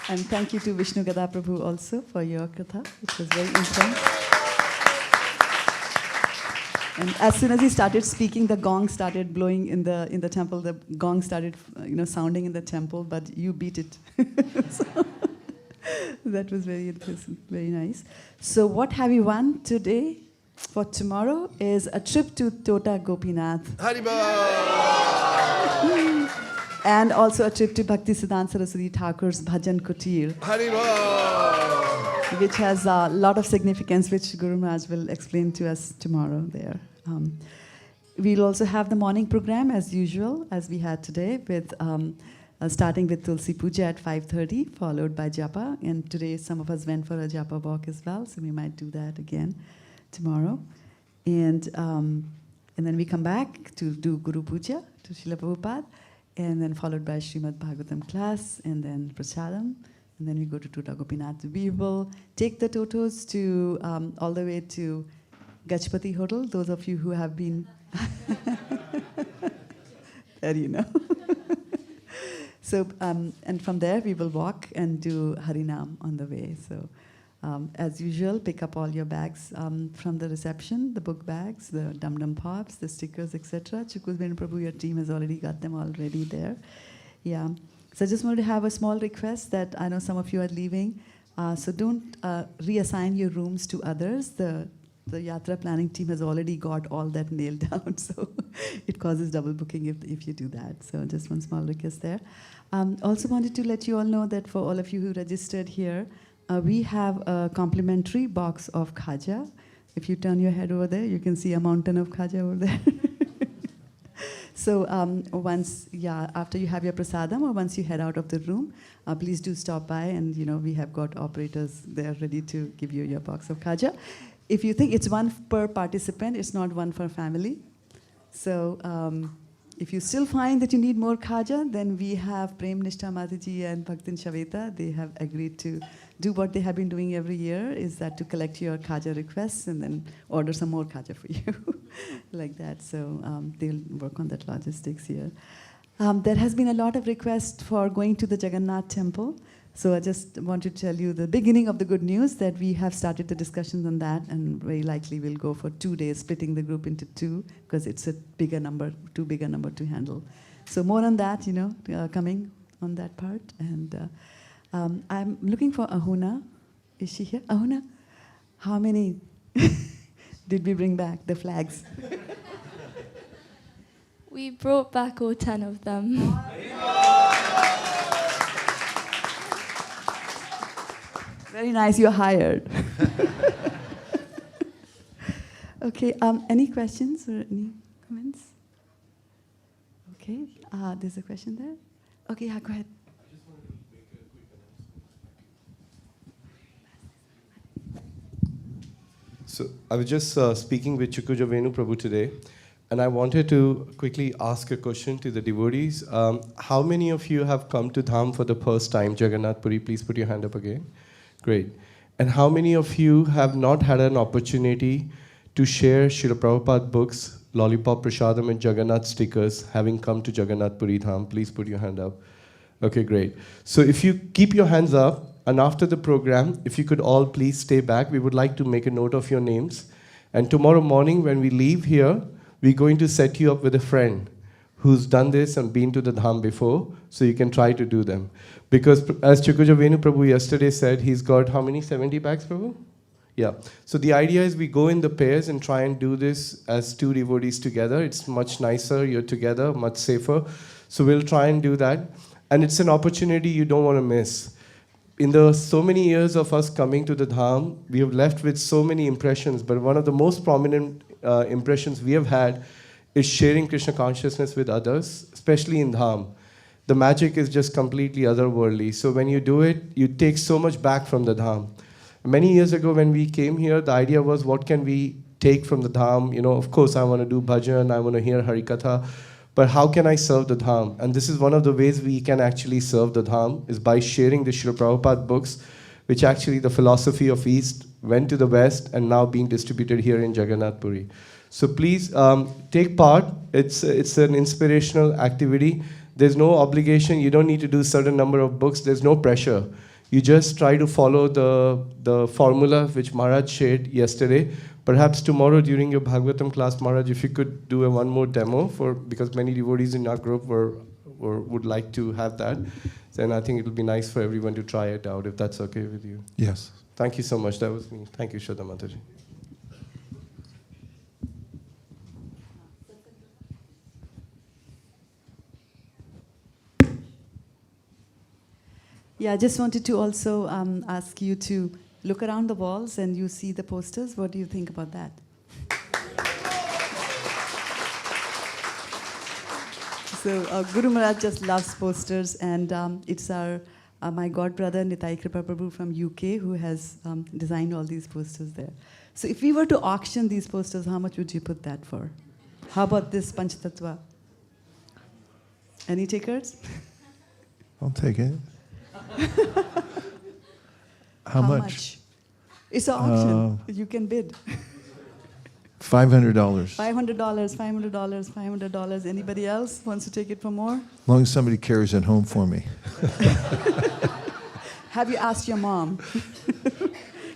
And thank you to Vishnu Gada Prabhu also for your Katha, which was very intense. And as soon as he started speaking, the gong started blowing in the temple. The gong started, sounding in the temple, but you beat it. So, that was very interesting, very nice. So what have you won today? For tomorrow is a trip to Tota Gopinath. Haribol! And also a trip to Bhakti Siddhanta Saraswati Thakur's Bhajan Kutir. Haribol! Which has a lot of significance, which Guru Maharaj will explain to us tomorrow there. We'll also have the morning program as usual, as we had today, with starting with Tulsi Puja at 5:30, followed by Japa. And today some of us went for a Japa walk as well, so we might do that again tomorrow. And then we come back to do Guru Puja to Srila Prabhupada, and then followed by Srimad Bhagavatam class, and then Prasadam, and then we go to Tota Gopinath. We will take the totos to all the way to Gachpati Hotel. Those of you who have been there, you know. So, and from there we will walk and do Harinam on the way. So, as usual, pick up all your bags from the reception, the book bags, the dum-dum pops, the stickers, etc. Chukusben Prabhu, your team has already got them already there. Yeah. So I just wanted to have a small request that I know some of you are leaving. So don't reassign your rooms to others. The Yatra planning team has already got all that nailed down, so it causes double booking if you do that. So just one small request there. Also wanted to let you all know that for all of you who registered here, we have a complimentary box of khaja. If you turn your head over there, you can see a mountain of khaja over there. So after you have your prasadam or once you head out of the room, please do stop by, and we have got operators there ready to give you your box of khaja. if you think it's one per participant, it's not one for family. So if you still find that you need more khaja, then we have Prem Nishtha Mataji and Bhaktin Shaveta. They have agreed to do what they have been doing every year, is that to collect your khaja requests and then order some more khaja for you, like that. So they'll work on that logistics here. There has been a lot of requests for going to the Jagannatha temple. So I just want to tell you the beginning of the good news, that we have started the discussions on that, and very likely we'll go for 2 days, splitting the group into two, because it's a bigger number, too big a number to handle. So more on that, coming on that part. And I'm looking for Ahuna. Is she here? Ahuna, how many did we bring back, the flags? We brought back all 10 of them. Very nice, you're hired. Okay, any questions or any comments? Okay, there's a question there. Okay, yeah, go ahead. So I was just speaking with Chukuja Venu Prabhu today, and I wanted to quickly ask a question to the devotees. How many of you have come to Dham for the first time? Jagannath Puri, please put your hand up again. Great. And how many of you have not had an opportunity to share Srila Prabhupada books, Lollipop Prasadam and Jagannath stickers, having come to Jagannath Puri Dham? Please put your hand up. Okay, great. So if you keep your hands up, and after the program, if you could all please stay back, we would like to make a note of your names. And tomorrow morning when we leave here, we're going to set you up with a friend who's done this and been to the Dham before, so you can try to do them. Because as Chukuja Venu Prabhu yesterday said, he's got how many, 70 bags, Prabhu? Yeah. So the idea is we go in the pairs and try and do this as two devotees together. It's much nicer, you're together, much safer. So we'll try and do that. And it's an opportunity you don't want to miss. In the so many years of us coming to the Dham, we have left with so many impressions, but one of the most prominent impressions we have had is sharing Krishna consciousness with others, especially in Dham. The magic is just completely otherworldly. So when you do it, you take so much back from the Dham. Many years ago when we came here, the idea was, what can we take from the Dham? Of course I want to do bhajan, I want to hear Harikatha, but how can I serve the Dham? And this is one of the ways we can actually serve the Dham, is by sharing the Srila Prabhupada books, which actually the philosophy of East went to the West and now being distributed here in Jagannath Puri. So please take part. It's an inspirational activity. There's no obligation. You don't need to do a certain number of books. There's no pressure. You just try to follow the formula which Maharaj shared yesterday. Perhaps tomorrow during your Bhagavatam class, Maharaj, if you could do one more demo, because many devotees in our group would like to have that, then I think it will be nice for everyone to try it out, if that's okay with you. Yes. Thank you so much. That was me. Thank you, Shraddha Mataji. Yeah, I just wanted to also ask you to look around the walls and you see the posters. What do you think about that? So Guru Maharaj just loves posters, and it's my god brother Nitai Kripa Prabhu from UK who has designed all these posters there. So if we were to auction these posters, how much would you put that for? How about this Panchatattva? Any takers? I'll take it. How much? It's an auction. You can bid. $500. $500, $500, $500. Anybody else wants to take it for more? As long as somebody carries it home for me. Have you asked your mom?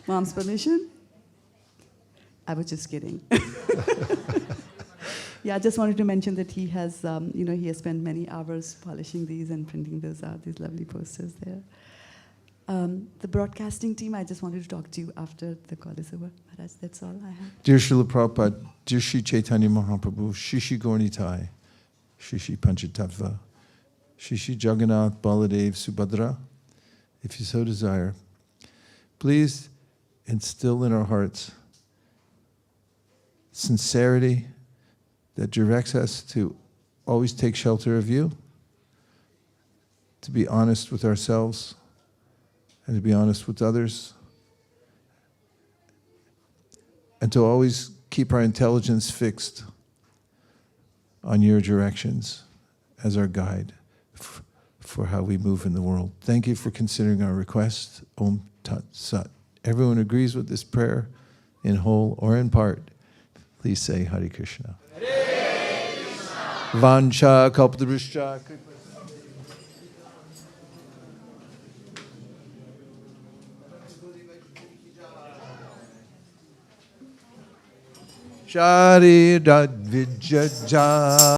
Mom's permission? I was just kidding. Yeah, I just wanted to mention that he has, he has spent many hours polishing these and printing those out, these lovely posters there. The broadcasting team, I just wanted to talk to you after the call is over. Maharaj, that's all I have. Dear Srila Prabhupada, dear Sri Chaitanya Mahaprabhu, Shishi Gaurnitai, Shishi Panchatattva, Shishi Jagannath, Baladev, Subhadra, if you so desire, please instill in our hearts sincerity that directs us to always take shelter of you, to be honest with ourselves, and to be honest with others, and to always keep our intelligence fixed on your directions as our guide for how we move in the world. Thank you for considering our request. Om Tat Sat. Everyone agrees with this prayer in whole or in part. Please say Hare Krishna. Hare Krishna. Vancha kalpadruscha. Shari Dad Vijaja.